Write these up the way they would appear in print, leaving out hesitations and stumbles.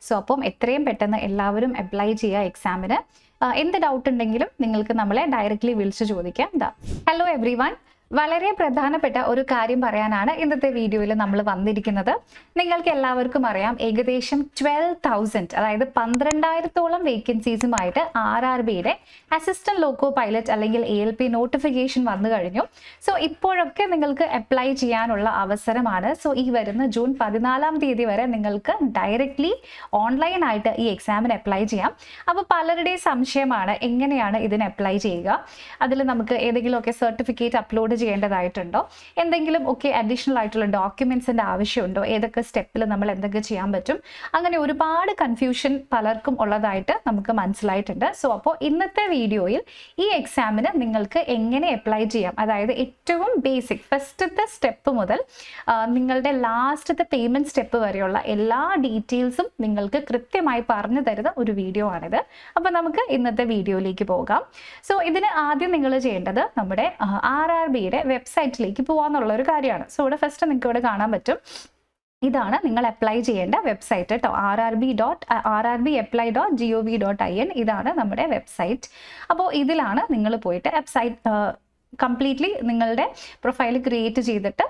So അപ്പം എത്രയും പെട്ടെന്ന് എല്ലാവരും അപ്ലൈ ചെയ്യുക എക്സാമിന്. എന്ത് ഡൗട്ട് ഉണ്ടെങ്കിലും നിങ്ങൾക്ക് നമ്മളെ ഡയറക്റ്റ്ലി വിളിച്ച് ചോദിക്കാം. ഹലോ എവ്രി വൺ, വളരെ പ്രധാനപ്പെട്ട ഒരു കാര്യം പറയാനാണ് ഇന്നത്തെ വീഡിയോയിൽ നമ്മൾ വന്നിരിക്കുന്നത്. നിങ്ങൾക്ക് എല്ലാവർക്കും അറിയാം, ഏകദേശം 12,000 അതായത് 12,000-ഓളം വേക്കൻസീസുമായിട്ട് RRBയുടെ അസിസ്റ്റന്റ് ലോക്കോ പൈലറ്റ് അല്ലെങ്കിൽ ALP നോട്ടിഫിക്കേഷൻ വന്നു കഴിഞ്ഞു. സോ ഇപ്പോഴൊക്കെ നിങ്ങൾക്ക് അപ്ലൈ ചെയ്യാനുള്ള അവസരമാണ്. സോ ഈ വരുന്ന ജൂൺ 14-ാം തീയതി വരെ നിങ്ങൾക്ക് ഡയറക്റ്റ്ലി ഓൺലൈനായിട്ട് ഈ എക്സാമിന് അപ്ലൈ ചെയ്യാം. അപ്പോൾ പലരുടെയും സംശയമാണ് എങ്ങനെയാണ് ഇതിന് അപ്ലൈ ചെയ്യുക, അതിൽ നമുക്ക് ഏതെങ്കിലുമൊക്കെ സർട്ടിഫിക്കറ്റ് അപ്ലോഡ് ചെയ്യേണ്ടതായിട്ടുണ്ടോ, എന്തെങ്കിലും ഒക്കെ അഡീഷണൽ ആയിട്ടുള്ള ഡോക്യുമെന്റ്സിന്റെ ആവശ്യമുണ്ടോ, ഏതൊക്കെ സ്റ്റെപ്പിൽ നമ്മൾ എന്തൊക്കെ ചെയ്യാൻ പറ്റും, അങ്ങനെ ഒരുപാട് കൺഫ്യൂഷൻ പലർക്കും ഉള്ളതായിട്ട് നമുക്ക് മനസ്സിലായിട്ടുണ്ട്. സോ അപ്പോൾ ഇന്നത്തെ വീഡിയോയിൽ ഈ എക്സാമിന് നിങ്ങൾക്ക് എങ്ങനെ അപ്ലൈ ചെയ്യാം, അതായത് ഏറ്റവും ബേസിക് ഫസ്റ്റത്തെ സ്റ്റെപ്പ് മുതൽ നിങ്ങളുടെ ലാസ്റ്റത്തെ പേയ്മെന്റ് സ്റ്റെപ്പ് വരെയുള്ള എല്ലാ ഡീറ്റെയിൽസും നിങ്ങൾക്ക് കൃത്യമായി പറഞ്ഞു തരുന്ന ഒരു വീഡിയോ ആണിത്. അപ്പോൾ നമുക്ക് ഇന്നത്തെ വീഡിയോയിലേക്ക് പോകാം. സോ ഇതിന് ആദ്യം നിങ്ങൾ ചെയ്യേണ്ടത് നമ്മുടെ RRBയുടെ വെബ്സൈറ്റിലേക്ക് പോകാന്നുള്ള ഒരു കാര്യമാണ്. സോ ഇവിടെ ഫസ്റ്റ് നിങ്ങൾക്ക് ഇവിടെ കാണാൻ പറ്റും, ഇതാണ് നിങ്ങൾ അപ്ലൈ ചെയ്യേണ്ട വെബ്സൈറ്റ് കേട്ടോ. rrbapply.gov.in ഇതാണ് നമ്മുടെ വെബ്സൈറ്റ്. അപ്പോൾ ഇതിലാണ് നിങ്ങൾ പോയിട്ട് വെബ്സൈറ്റ് കംപ്ലീറ്റ്ലി നിങ്ങളുടെ പ്രൊഫൈൽ ക്രിയേറ്റ് ചെയ്തിട്ട്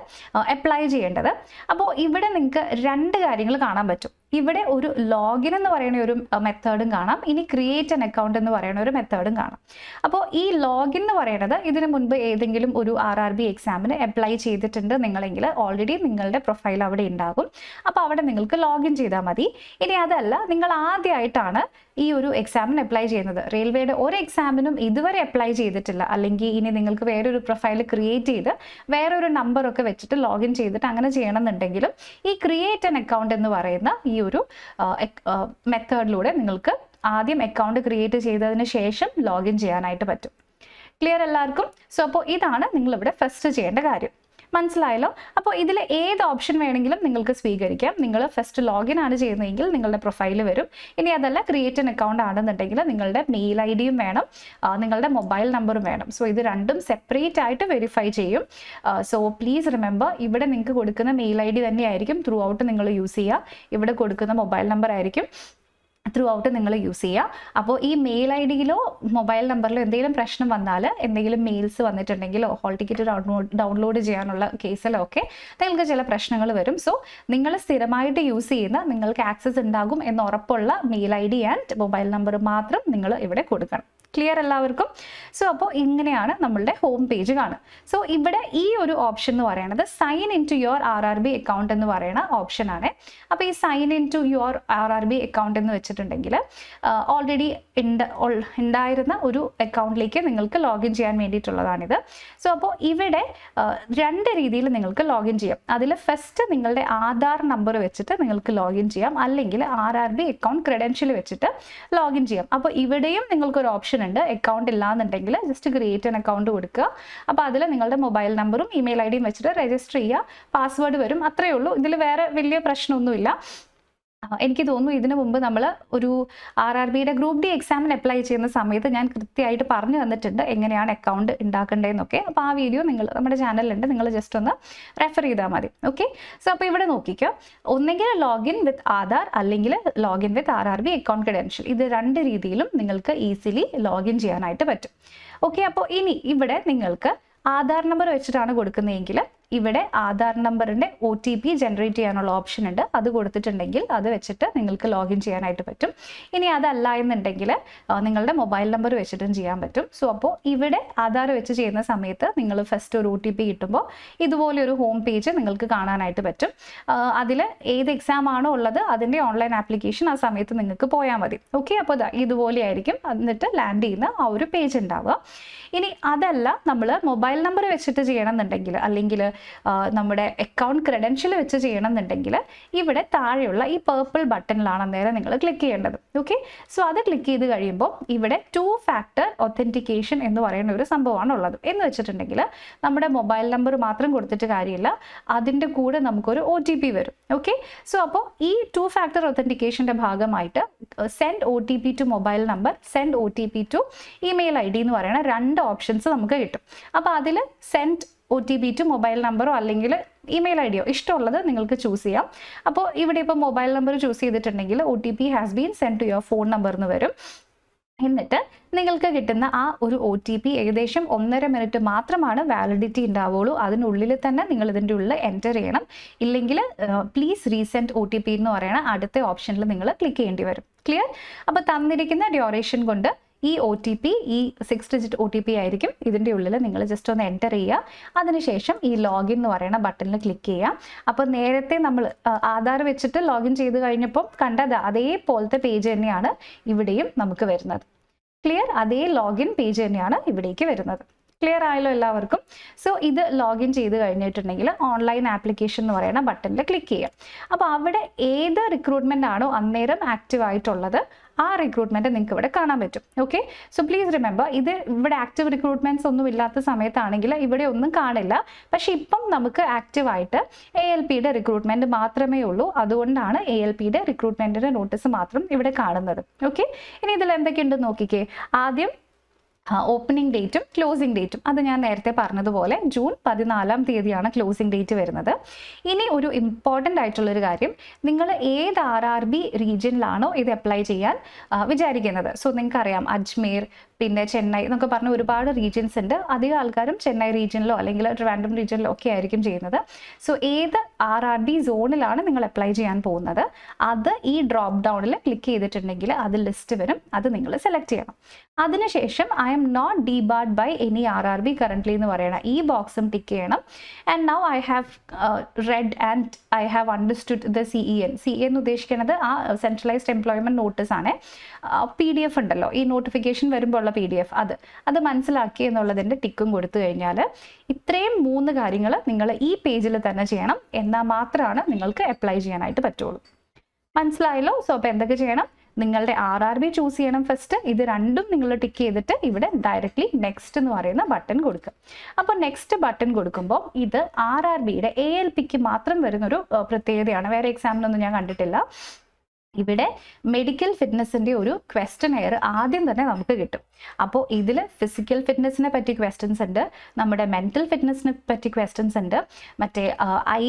അപ്ലൈ ചെയ്യേണ്ടത്. അപ്പോൾ ഇവിടെ നിങ്ങൾക്ക് രണ്ട് കാര്യങ്ങൾ കാണാൻ പറ്റും. ഇവിടെ ഒരു ലോഗിൻ എന്ന് പറയുന്ന ഒരു മെത്തേഡും കാണാം, ഇനി ക്രിയേറ്റ് ആൻ അക്കൗണ്ട് എന്ന് പറയുന്ന ഒരു മെത്തേഡും കാണാം. അപ്പോൾ ഈ ലോഗിൻ എന്ന് പറയുന്നത് ഇതിനു മുൻപ് ഏതെങ്കിലും ഒരു RRB എക്സാമിന് അപ്ലൈ ചെയ്തിട്ടുണ്ട് നിങ്ങളെങ്കിൽ ഓൾറെഡി നിങ്ങളുടെ പ്രൊഫൈൽ അവിടെ ഉണ്ടാകും. അപ്പോൾ അവിടെ നിങ്ങൾക്ക് ലോഗിൻ ചെയ്താൽ മതി. ഇനി അതല്ല, നിങ്ങൾ ആദ്യമായിട്ടാണ് ഈ ഒരു എക്സാമിന് അപ്ലൈ ചെയ്യുന്നത്, റെയിൽവേയുടെ ഒരു എക്സാമിനും ഇതുവരെ അപ്ലൈ ചെയ്തിട്ടില്ല, അല്ലെങ്കിൽ ഇനി നിങ്ങൾക്ക് വേറൊരു പ്രൊഫൈൽ ക്രിയേറ്റ് ചെയ്ത് വേറൊരു നമ്പറൊക്കെ വെച്ചിട്ട് ലോഗിൻ ചെയ്തിട്ട് അങ്ങനെ ചെയ്യണമെന്നുണ്ടെങ്കിലും ഈ ക്രിയേറ്റ് ആൻ അക്കൗണ്ട് എന്ന് പറയുന്ന ഈ ഒരു മെത്തേഡിലൂടെ നിങ്ങൾക്ക് ആദ്യം അക്കൗണ്ട് ക്രിയേറ്റ് ചെയ്തതിന് ശേഷം ലോഗിൻ ചെയ്യാനായിട്ട് പറ്റും. ക്ലിയർ എല്ലാവർക്കും? സോ അപ്പോൾ ഇതാണ് നിങ്ങളിവിടെ ഫസ്റ്റ് ചെയ്യേണ്ട കാര്യം. മനസ്സിലായല്ലോ? അപ്പോൾ ഇതിൽ ഏത് ഓപ്ഷൻ വേണമെങ്കിലും നിങ്ങൾക്ക് സ്വീകരിക്കാം. നിങ്ങൾ ഫസ്റ്റ് ലോഗിൻ ആണ് ചെയ്യുന്നതെങ്കിൽ നിങ്ങളുടെ പ്രൊഫൈൽ വരും. ഇനി അതല്ല, ക്രിയേറ്റ് ആൻ അക്കൗണ്ട് ആണെന്നുണ്ടെങ്കിൽ നിങ്ങളുടെ മെയിൽ ID വേണം, നിങ്ങളുടെ മൊബൈൽ നമ്പറും വേണം. സോ ഇത് രണ്ടും സെപ്പറേറ്റ് ആയിട്ട് വെരിഫൈ ചെയ്യും. സോ പ്ലീസ് റിമെമ്പർ, ഇവിടെ നിങ്ങൾക്ക് കൊടുക്കുന്ന മെയിൽ ID തന്നെയായിരിക്കും ത്രൂ ഔട്ട് നിങ്ങൾ യൂസ് ചെയ്യുക. ഇവിടെ കൊടുക്കുന്ന മൊബൈൽ നമ്പർ ആയിരിക്കും ത്രൂ ഔട്ട് നിങ്ങൾ യൂസ് ചെയ്യുക. അപ്പോൾ ഈ മെയിൽ IDയിലോ മൊബൈൽ നമ്പറിലോ എന്തെങ്കിലും പ്രശ്നം വന്നാൽ, എന്തെങ്കിലും മെയിൽസ് വന്നിട്ടുണ്ടെങ്കിലോ ഹോൾ ടിക്കറ്റ് ഡൗൺലോഡ് ചെയ്യാനുള്ള കേസിലോ ഒക്കെ നിങ്ങൾക്ക് ചില പ്രശ്നങ്ങൾ വരും. സോ നിങ്ങൾ സ്ഥിരമായിട്ട് യൂസ് ചെയ്യുന്ന, നിങ്ങൾക്ക് ആക്സസ് ഉണ്ടാകും എന്ന് ഉറപ്പുള്ള mail ID and mobile number മാത്രം നിങ്ങൾ ഇവിടെ കൊടുക്കണം. ക്ലിയർ എല്ലാവർക്കും? സോ അപ്പോൾ ഇങ്ങനെയാണ് നമ്മളുടെ ഹോം പേജ് കാണുക. സോ ഇവിടെ ഈ ഒരു ഓപ്ഷൻ എന്ന് പറയുന്നത് sign in to your RRB account എന്ന് പറയുന്ന ഓപ്ഷനാണ്. അപ്പോൾ ഈ sign in to your RRB account എന്ന് വെച്ചിട്ടുണ്ടെങ്കിൽ ഓൾറെഡി ഉണ്ടായിരുന്ന ഒരു അക്കൗണ്ടിലേക്ക് നിങ്ങൾക്ക് ലോഗിൻ ചെയ്യാൻ വേണ്ടിയിട്ടുള്ളതാണിത്. സോ അപ്പോൾ ഇവിടെ രണ്ട് രീതിയിൽ നിങ്ങൾക്ക് ലോഗിൻ ചെയ്യാം. അതിൽ ഫസ്റ്റ് നിങ്ങളുടെ ആധാർ നമ്പർ വെച്ചിട്ട് നിങ്ങൾക്ക് ലോഗിൻ ചെയ്യാം, അല്ലെങ്കിൽ RRB അക്കൗണ്ട് ക്രെഡൻഷ്യൽ വെച്ചിട്ട് ലോഗിൻ ചെയ്യാം. അപ്പോൾ ഇവിടെയും നിങ്ങൾക്കൊരു ഓപ്ഷൻ ഉണ്ട്. അക്കൗണ്ട് ഇല്ലാന്നുണ്ടെങ്കിൽ ജസ്റ്റ് ക്രിയേറ്റ് ആൻ അക്കൗണ്ട് കൊടുക്കുക. അപ്പോൾ അതിൽ നിങ്ങളുടെ മൊബൈൽ നമ്പറും ഇമെയിൽ IDയും വെച്ചിട്ട് രജിസ്റ്റർ ചെയ്യുക, പാസ്വേഡ് വരും, അത്രയേ ഉള്ളൂ. ഇതിൽ വേറെ വലിയ പ്രശ്നമൊന്നുമില്ല. എനിക്ക് തോന്നുന്നു ഇതിനു മുമ്പ് നമ്മൾ ഒരു RRBയുടെ ഗ്രൂപ്പ് D എക്സാമിന് അപ്ലൈ ചെയ്യുന്ന സമയത്ത് ഞാൻ കൃത്യമായിട്ട് പറഞ്ഞു തന്നിട്ടുണ്ട് എങ്ങനെയാണ് അക്കൗണ്ട് ഉണ്ടാക്കേണ്ടതെന്നൊക്കെ. അപ്പോൾ ആ വീഡിയോ നമ്മുടെ ചാനലിലുണ്ട്, നിങ്ങൾ ജസ്റ്റ് ഒന്ന് റെഫർ ചെയ്താൽ മതി. ഓക്കെ. സോ അപ്പോൾ ഇവിടെ നോക്കിക്കോ, ഒന്നെങ്കിൽ ലോഗിൻ വിത്ത് ആധാർ അല്ലെങ്കിൽ ലോഗിൻ വിത്ത് RRB അക്കൗണ്ട് ക്രെഡൻഷ്യൽ, ഇത് രണ്ട് രീതിയിലും നിങ്ങൾക്ക് ഈസിലി ലോഗിൻ ചെയ്യാനായിട്ട് പറ്റും. ഓക്കെ. അപ്പോൾ ഇനി ഇവിടെ നിങ്ങൾക്ക് ആധാർ നമ്പർ വെച്ചിട്ടാണ് കൊടുക്കുന്നതെങ്കിൽ ഇവിടെ ആധാർ നമ്പറിൻ്റെ OTP ജനറേറ്റ് ചെയ്യാനുള്ള ഓപ്ഷൻ ഉണ്ട്. അത് കൊടുത്തിട്ടുണ്ടെങ്കിൽ അത് വെച്ചിട്ട് നിങ്ങൾക്ക് ലോഗിൻ ചെയ്യാനായിട്ട് പറ്റും. ഇനി അതല്ല എന്നുണ്ടെങ്കിൽ നിങ്ങളുടെ മൊബൈൽ നമ്പർ വെച്ചിട്ടും ചെയ്യാൻ പറ്റും. സോ അപ്പോൾ ഇവിടെ ആധാർ വെച്ച് ചെയ്യുന്ന സമയത്ത് നിങ്ങൾ ഫസ്റ്റ് ഒരു OTP കിട്ടുമ്പോൾ ഇതുപോലെ ഒരു ഹോം പേജ് നിങ്ങൾക്ക് കാണാനായിട്ട് പറ്റും. അതിൽ ഏത് എക്സാം ആണോ ഉള്ളത് അതിൻ്റെ ഓൺലൈൻ ആപ്ലിക്കേഷൻ ആ സമയത്ത് നിങ്ങൾക്ക് പോയാൽ മതി. ഓക്കെ. അപ്പോൾ ഇതുപോലെ ആയിരിക്കും എന്നിട്ട് ലാൻഡ് ചെയ്യുന്ന ആ ഒരു പേജ് ഉണ്ടാവുക. ഇനി അതല്ല, നമ്മൾ മൊബൈൽ നമ്പർ വെച്ചിട്ട് ചെയ്യണമെന്നുണ്ടെങ്കിൽ അല്ലെങ്കിൽ നമ്മുടെ അക്കൗണ്ട് ക്രെഡൻഷ്യൽ വെച്ച് ചെയ്യണമെന്നുണ്ടെങ്കിൽ ഇവിടെ താഴെയുള്ള ഈ പേർപ്പിൾ ബട്ടണിലാണ് അന്നേരം നിങ്ങൾ ക്ലിക്ക് ചെയ്യേണ്ടത്. ഓക്കെ. സോ അത് ക്ലിക്ക് ചെയ്ത് കഴിയുമ്പോൾ ഇവിടെ 2 ഫാക്ടർ ഒത്തൻറ്റിക്കേഷൻ എന്ന് പറയുന്ന ഒരു സംഭവമാണ് ഉള്ളത്. എന്ന് വെച്ചിട്ടുണ്ടെങ്കിൽ നമ്മുടെ മൊബൈൽ നമ്പർ മാത്രം കൊടുത്തിട്ട് കാര്യമില്ല, അതിൻ്റെ കൂടെ നമുക്കൊരു OTP വരും. ഓക്കെ. സോ അപ്പോൾ ഈ 2 ഫാക്ടർ ഒത്തൻറ്റിക്കേഷൻ്റെ ഭാഗമായിട്ട് send OTP to mobile number, send OTP to email ID എന്ന് പറയുന്ന രണ്ട് ഓപ്ഷൻസ് നമുക്ക് കിട്ടും. അപ്പോൾ അതിൽ സെൻഡ് OTP ടു മൊബൈൽ നമ്പറോ അല്ലെങ്കിൽ ഇമെയിൽ ഐ ഡിയോ ഇഷ്ടമുള്ളത് നിങ്ങൾക്ക് ചൂസ് ചെയ്യാം. അപ്പോൾ ഇവിടെ ഇപ്പോൾ മൊബൈൽ നമ്പർ ചൂസ് ചെയ്തിട്ടുണ്ടെങ്കിൽ OTP has been send to your phone number എന്ന് വരും. എന്നിട്ട് നിങ്ങൾക്ക് കിട്ടുന്ന ആ ഒരു OTP ഏകദേശം 1.5 മിനിറ്റ് മാത്രമാണ് വാലിഡിറ്റി ഉണ്ടാവുള്ളൂ. അതിനുള്ളിൽ തന്നെ നിങ്ങൾ ഇതിൻ്റെ ഉള്ളിൽ എൻ്റർ ചെയ്യണം. ഇല്ലെങ്കിൽ പ്ലീസ് റീസെൻഡ് OTP എന്ന് പറയുന്ന അടുത്ത ഓപ്ഷനിൽ നിങ്ങൾ ക്ലിക്ക് ചെയ്യേണ്ടി വരും. ക്ലിയർ? അപ്പോൾ തന്നിരിക്കുന്ന ഡ്യൂറേഷൻ കൊണ്ട് ഈ OTP ഈ 6 ഡിജിറ്റ് OTP ആയിരിക്കും. ഇതിൻ്റെ ഉള്ളിൽ നിങ്ങൾ ജസ്റ്റ് ഒന്ന് എൻ്റർ ചെയ്യുക. അതിനുശേഷം ഈ ലോഗിൻ എന്ന് പറയുന്ന ബട്ടണിൽ ക്ലിക്ക് ചെയ്യുക. അപ്പോൾ നേരത്തെ നമ്മൾ ആധാർ വെച്ചിട്ട് ലോഗിൻ ചെയ്ത് കഴിഞ്ഞപ്പോൾ കണ്ടത് അതേപോലത്തെ പേജ് തന്നെയാണ് ഇവിടെയും നമുക്ക് വരുന്നത്. ക്ലിയർ? അതേ ലോഗിൻ പേജ് തന്നെയാണ് ഇവിടേക്ക് വരുന്നത്. ക്ലിയർ ആയല്ലോ എല്ലാവർക്കും? സോ ഇത് ലോഗിൻ ചെയ്ത് കഴിഞ്ഞിട്ടുണ്ടെങ്കിൽ ഓൺലൈൻ ആപ്ലിക്കേഷൻ എന്ന് പറയുന്ന ബട്ടണിൽ ക്ലിക്ക് ചെയ്യാം. അപ്പോൾ അവിടെ ഏത് റിക്രൂട്ട്മെൻ്റ് ആണോ അന്നേരം ആക്റ്റീവ് ആയിട്ടുള്ളത് ആ റിക്രൂട്ട്മെൻറ്റ് നിങ്ങൾക്ക് ഇവിടെ കാണാൻ പറ്റും. ഓക്കെ, സോ പ്ലീസ് റിമെമ്പർ, ഇത് ഇവിടെ ആക്റ്റീവ് റിക്രൂട്ട്മെൻറ്റ്സ് ഒന്നും ഇല്ലാത്ത സമയത്താണെങ്കിൽ ഇവിടെ ഒന്നും കാണില്ല. പക്ഷേ ഇപ്പം നമുക്ക് ആക്റ്റീവായിട്ട് ALPയുടെ റിക്രൂട്ട്മെൻറ്റ് മാത്രമേ ഉള്ളൂ. അതുകൊണ്ടാണ് ALPയുടെ റിക്രൂട്ട്മെൻറ്റിൻ്റെ നോട്ടീസ് മാത്രം ഇവിടെ കാണുന്നത്. ഓക്കെ, ഇനി ഇതിൽ എന്തൊക്കെയുണ്ടെന്ന് നോക്കിക്കേ. ആദ്യം ഓപ്പണിംഗ് ഡേറ്റും ക്ലോസിംഗ് ഡേറ്റും അത് ഞാൻ നേരത്തെ പറഞ്ഞതുപോലെ ജൂൺ 14 തീയതിയാണ് ക്ലോസിംഗ് ഡേറ്റ് വരുന്നത്. ഇനി ഒരു ഇമ്പോർട്ടൻ്റ് ആയിട്ടുള്ളൊരു കാര്യം, നിങ്ങൾ ഏത് RRB റീജിയനിലാണോ ഇത് അപ്ലൈ ചെയ്യാൻ വിചാരിക്കുന്നത്. സോ നിങ്ങൾക്കറിയാം അജ്മീർ, പിന്നെ ചെന്നൈ എന്നൊക്കെ പറഞ്ഞ ഒരുപാട് റീജിയൻസ് ഉണ്ട്. അധികം ആൾക്കാരും ചെന്നൈ റീജിയനിലോ അല്ലെങ്കിൽ ട്രിവാൻഡ്രം റീജിയനിലോ ഒക്കെ ആയിരിക്കും ചെയ്യുന്നത്. സോ ഏത് RRB സോണിലാണ് നിങ്ങൾ അപ്ലൈ ചെയ്യാൻ പോകുന്നത് അത് ഈ ഡ്രോപ്പ് ഡൗണിൽ ക്ലിക്ക് ചെയ്തിട്ടുണ്ടെങ്കിൽ അത് ലിസ്റ്റ് വരും. അത് നിങ്ങൾ സെലക്ട് ചെയ്യണം. അതിനുശേഷം I am not debarred by any RRB currently എന്ന് പറയണം. ഈ ബോക്സും ടിക്ക് ചെയ്യണം. And now I have read and I have understood the CEN. CEN ഉദ്ദേശിക്കുന്നത് ആ സെൻട്രലൈസ്ഡ് എംപ്ലോയ്മെൻറ്റ് നോട്ടീസ് ആണ്. PDF ഉണ്ടല്ലോ, ഈ നോട്ടിഫിക്കേഷൻ വരുമ്പോൾ PDF അത് മനസ്സിലാക്കി എന്നുള്ളതിൻ്റെ ടിക്കും കൊടുത്തു കഴിഞ്ഞാൽ ഇത്രയും 3 കാര്യങ്ങൾ നിങ്ങൾ ഈ പേജിൽ തന്നെ ചെയ്യണം. എന്നാൽ മാത്രമാണ് നിങ്ങൾക്ക് അപ്ലൈ ചെയ്യാനായിട്ട് പറ്റുള്ളൂ. മനസ്സിലായല്ലോ? സോ അപ്പോൾ എന്തൊക്കെ ചെയ്യണം? നിങ്ങളുടെ RRB ചൂസ് ചെയ്യണം ഫസ്റ്റ്. ഇത് രണ്ടും നിങ്ങൾ ടിക്ക് ചെയ്തിട്ട് ഇവിടെ ഡയറക്റ്റ്ലി നെക്സ്റ്റ് എന്ന് പറയുന്ന ബട്ടൺ കൊടുക്കുക. അപ്പോൾ നെക്സ്റ്റ് ബട്ടൺ കൊടുക്കുമ്പോൾ ഇത് RRBയുടെ ALPക്ക് മാത്രം വരുന്നൊരു പ്രത്യേകതയാണ്. വേറെ എക്സാമിനൊന്നും ഞാൻ കണ്ടിട്ടില്ല. ഇവിടെ മെഡിക്കൽ ഫിറ്റ്നസിൻ്റെ ഒരു ക്വസ്റ്റനെയർ ആദ്യം തന്നെ നമുക്ക് കിട്ടും. അപ്പോൾ ഇതിൽ ഫിസിക്കൽ ഫിറ്റ്നസിനെ പറ്റി ക്വസ്റ്റ്യൻസ് ഉണ്ട്, നമ്മുടെ മെൻ്റൽ ഫിറ്റ്നസിനെ പറ്റി ക്വസ്റ്റ്യൻസ് ഉണ്ട്, മറ്റേ ഐ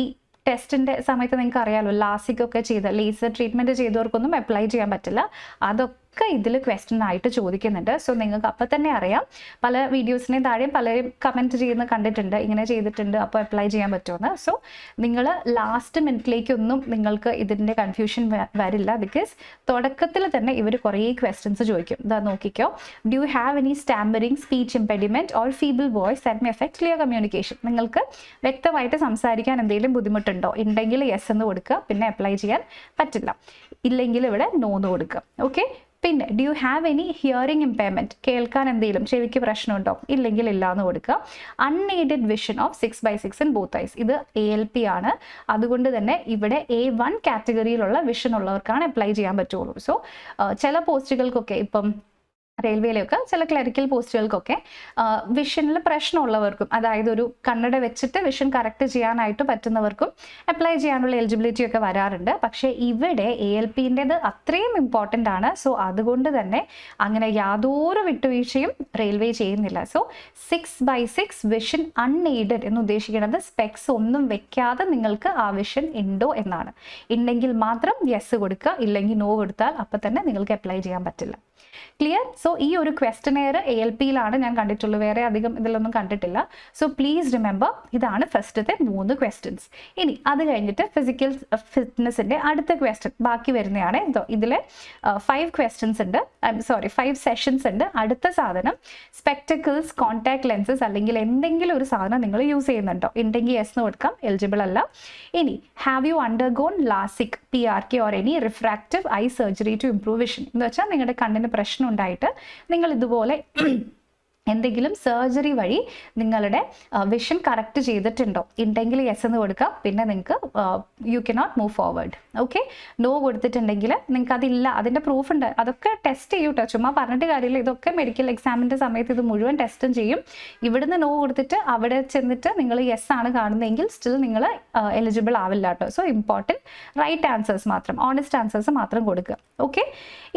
ടെസ്റ്റിൻ്റെ സമയത്ത് നിങ്ങൾക്ക് അറിയാമല്ലോ ലാസിക് ഒക്കെ ചെയ്ത് ലേസർ ട്രീറ്റ്മെൻറ്റ് ചെയ്തവർക്കൊന്നും അപ്ലൈ ചെയ്യാൻ പറ്റില്ല. അതൊക്കെ ഇതിൽ ക്വസ്റ്റ്യൻ ആയിട്ട് ചോദിക്കുന്നുണ്ട്. സോ നിങ്ങൾക്ക് അപ്പം തന്നെ അറിയാം, പല വീഡിയോസിനെയും താഴെയും പലരും കമൻറ്റ് ചെയ്യുന്ന കണ്ടിട്ടുണ്ട്, ഇങ്ങനെ ചെയ്തിട്ടുണ്ട് അപ്പോൾ അപ്ലൈ ചെയ്യാൻ പറ്റുമെന്ന്. സോ നിങ്ങൾ ലാസ്റ്റ് മിനിറ്റിലേക്കൊന്നും നിങ്ങൾക്ക് ഇതിൻ്റെ കൺഫ്യൂഷൻ വരില്ല. ബിക്കോസ് തുടക്കത്തിൽ തന്നെ ഇവർ കുറേ ക്വസ്റ്റ്യൻസ് ചോദിക്കും. ഇതാ നോക്കിക്കോ, do you have any stammering, speech impediment or feeble voice that may affect clear communication. നിങ്ങൾക്ക് വ്യക്തമായിട്ട് സംസാരിക്കാൻ എന്തെങ്കിലും ബുദ്ധിമുട്ടുണ്ടോ? ഉണ്ടെങ്കിൽ യെസ് എന്ന് കൊടുക്കുക, പിന്നെ അപ്ലൈ ചെയ്യാൻ പറ്റില്ല. ഇല്ലെങ്കിൽ ഇവിടെ നോ എന്ന് കൊടുക്കുക. ഓക്കെ, പിന്നെ do you have any hearing impairment, കേൾക്കാൻ എന്തെങ്കിലും ചെവിക്ക് പ്രശ്നമുണ്ടോ? ഇല്ലെങ്കിൽ ഇല്ല എന്ന് കൊടുക്കുക. Unaided vision of 6/6 in both eyes, ഇത് ALP ആണ്. അതുകൊണ്ട് തന്നെ ഇവിടെ A1 കാറ്റഗറിയിലുള്ള വിഷൻ ഉള്ളവർക്കാണ് അപ്ലൈ ചെയ്യാൻ പറ്റുള്ളൂ. സോ ചില പോസ്റ്റുകൾക്കൊക്കെ ഇപ്പം റെയിൽവേയിലൊക്കെ ചില ക്ലറിക്കൽ പോസ്റ്റുകൾക്കൊക്കെ വിഷനിൽ പ്രശ്നമുള്ളവർക്കും, അതായത് ഒരു കണ്ണട വെച്ചിട്ട് വിഷൻ കറക്റ്റ് ചെയ്യാനായിട്ട് പറ്റുന്നവർക്കും അപ്ലൈ ചെയ്യാനുള്ള എലിജിബിലിറ്റി ഒക്കെ വരാറുണ്ട്. പക്ഷേ ഇവിടെ ALPൻ്റെത് അത്രയും ഇമ്പോർട്ടൻ്റ് ആണ്. സോ അതുകൊണ്ട് തന്നെ അങ്ങനെ യാതൊരു വിട്ടുവീഴ്ചയും റെയിൽവേ ചെയ്യുന്നില്ല. സോ 6/6 വിഷൻ അൺഎയ്ഡഡ് എന്ന് ഉദ്ദേശിക്കുന്നത് സ്പെക്സ് ഒന്നും വെക്കാതെ നിങ്ങൾക്ക് ആ വിഷൻ ഉണ്ടോ എന്നാണ്. ഉണ്ടെങ്കിൽ മാത്രം യെസ് കൊടുക്കുക, ഇല്ലെങ്കിൽ നോ കൊടുത്താൽ അപ്പം തന്നെ നിങ്ങൾക്ക് അപ്ലൈ ചെയ്യാൻ പറ്റില്ല. ക്ലിയർ? സോ ഈ ഒരു ക്വസ്റ്റനെയർ ALPയിലാണ് ഞാൻ കണ്ടിട്ടുള്ളൂ, വേറെ അധികം ഇതിലൊന്നും കണ്ടിട്ടില്ല. സോ പ്ലീസ് റിമെമ്പർ, ഇതാണ് ഫസ്റ്റത്തെ 3 ക്വസ്റ്റ്യൻസ്. ഇനി അത് കഴിഞ്ഞിട്ട് ഫിസിക്കൽ ഫിറ്റ്നസിൻ്റെ അടുത്ത ക്വസ്റ്റ്യൻ ബാക്കി വരുന്നതാണ്. ഇതിൽ 5 ക്വസ്റ്റ്യൻസ് ഉണ്ട്, 5 സെഷൻസ് ഉണ്ട്. അടുത്ത സാധനം സ്പെക്ടക്കിൾസ്, കോൺടാക്ട് ലെൻസസ് അല്ലെങ്കിൽ എന്തെങ്കിലും ഒരു സാധനം നിങ്ങൾ യൂസ് ചെയ്യുന്നുണ്ടോ? ഉണ്ടെങ്കിൽ യെസ് എന്ന് കൊടുക്കാം, എലിജിബിൾ അല്ല. ഇനി have you undergone LASIK, PRK or any refractive eye surgery to improve vision എന്ന് വെച്ചാൽ നിങ്ങളുടെ കണ്ണിന് പ്രശ്നം ഉണ്ടായിട്ട് നിങ്ങൾ ഇതുപോലെ എന്തെങ്കിലും സർജറി വഴി നിങ്ങളുടെ വിഷൻ കറക്റ്റ് ചെയ്തിട്ടുണ്ടോ? ഉണ്ടെങ്കിൽ യെസ് എന്ന് കൊടുക്കാം, പിന്നെ നിങ്ങൾക്ക് you cannot move forward. Okay, no കൊടുത്തിട്ടുണ്ടെങ്കിൽ നിങ്ങൾക്ക് അതില്ല, അതിൻ്റെ പ്രൂഫ് ഉണ്ട്, അതൊക്കെ ടെസ്റ്റ് ചെയ്യും കേട്ടോ, ചുമ്മാ പറഞ്ഞിട്ട് കാര്യമില്ല. ഇതൊക്കെ മെഡിക്കൽ എക്സാമിൻ്റെ സമയത്ത് ഇത് മുഴുവൻ ടെസ്റ്റും ചെയ്യും. ഇവിടുന്ന് നോ കൊടുത്തിട്ട് അവിടെ ചെന്നിട്ട് നിങ്ങൾ യെസ് ആണ് കാണുന്നതെങ്കിൽ സ്റ്റിൽ നിങ്ങൾ എലിജിബിൾ ആവില്ല കേട്ടോ. സോ ഇമ്പോർട്ടൻറ്റ് റൈറ്റ് ആൻസേഴ്സ് മാത്രം, ഓണസ്റ്റ് ആൻസേഴ്സ് മാത്രം കൊടുക്കുക. ഓക്കെ,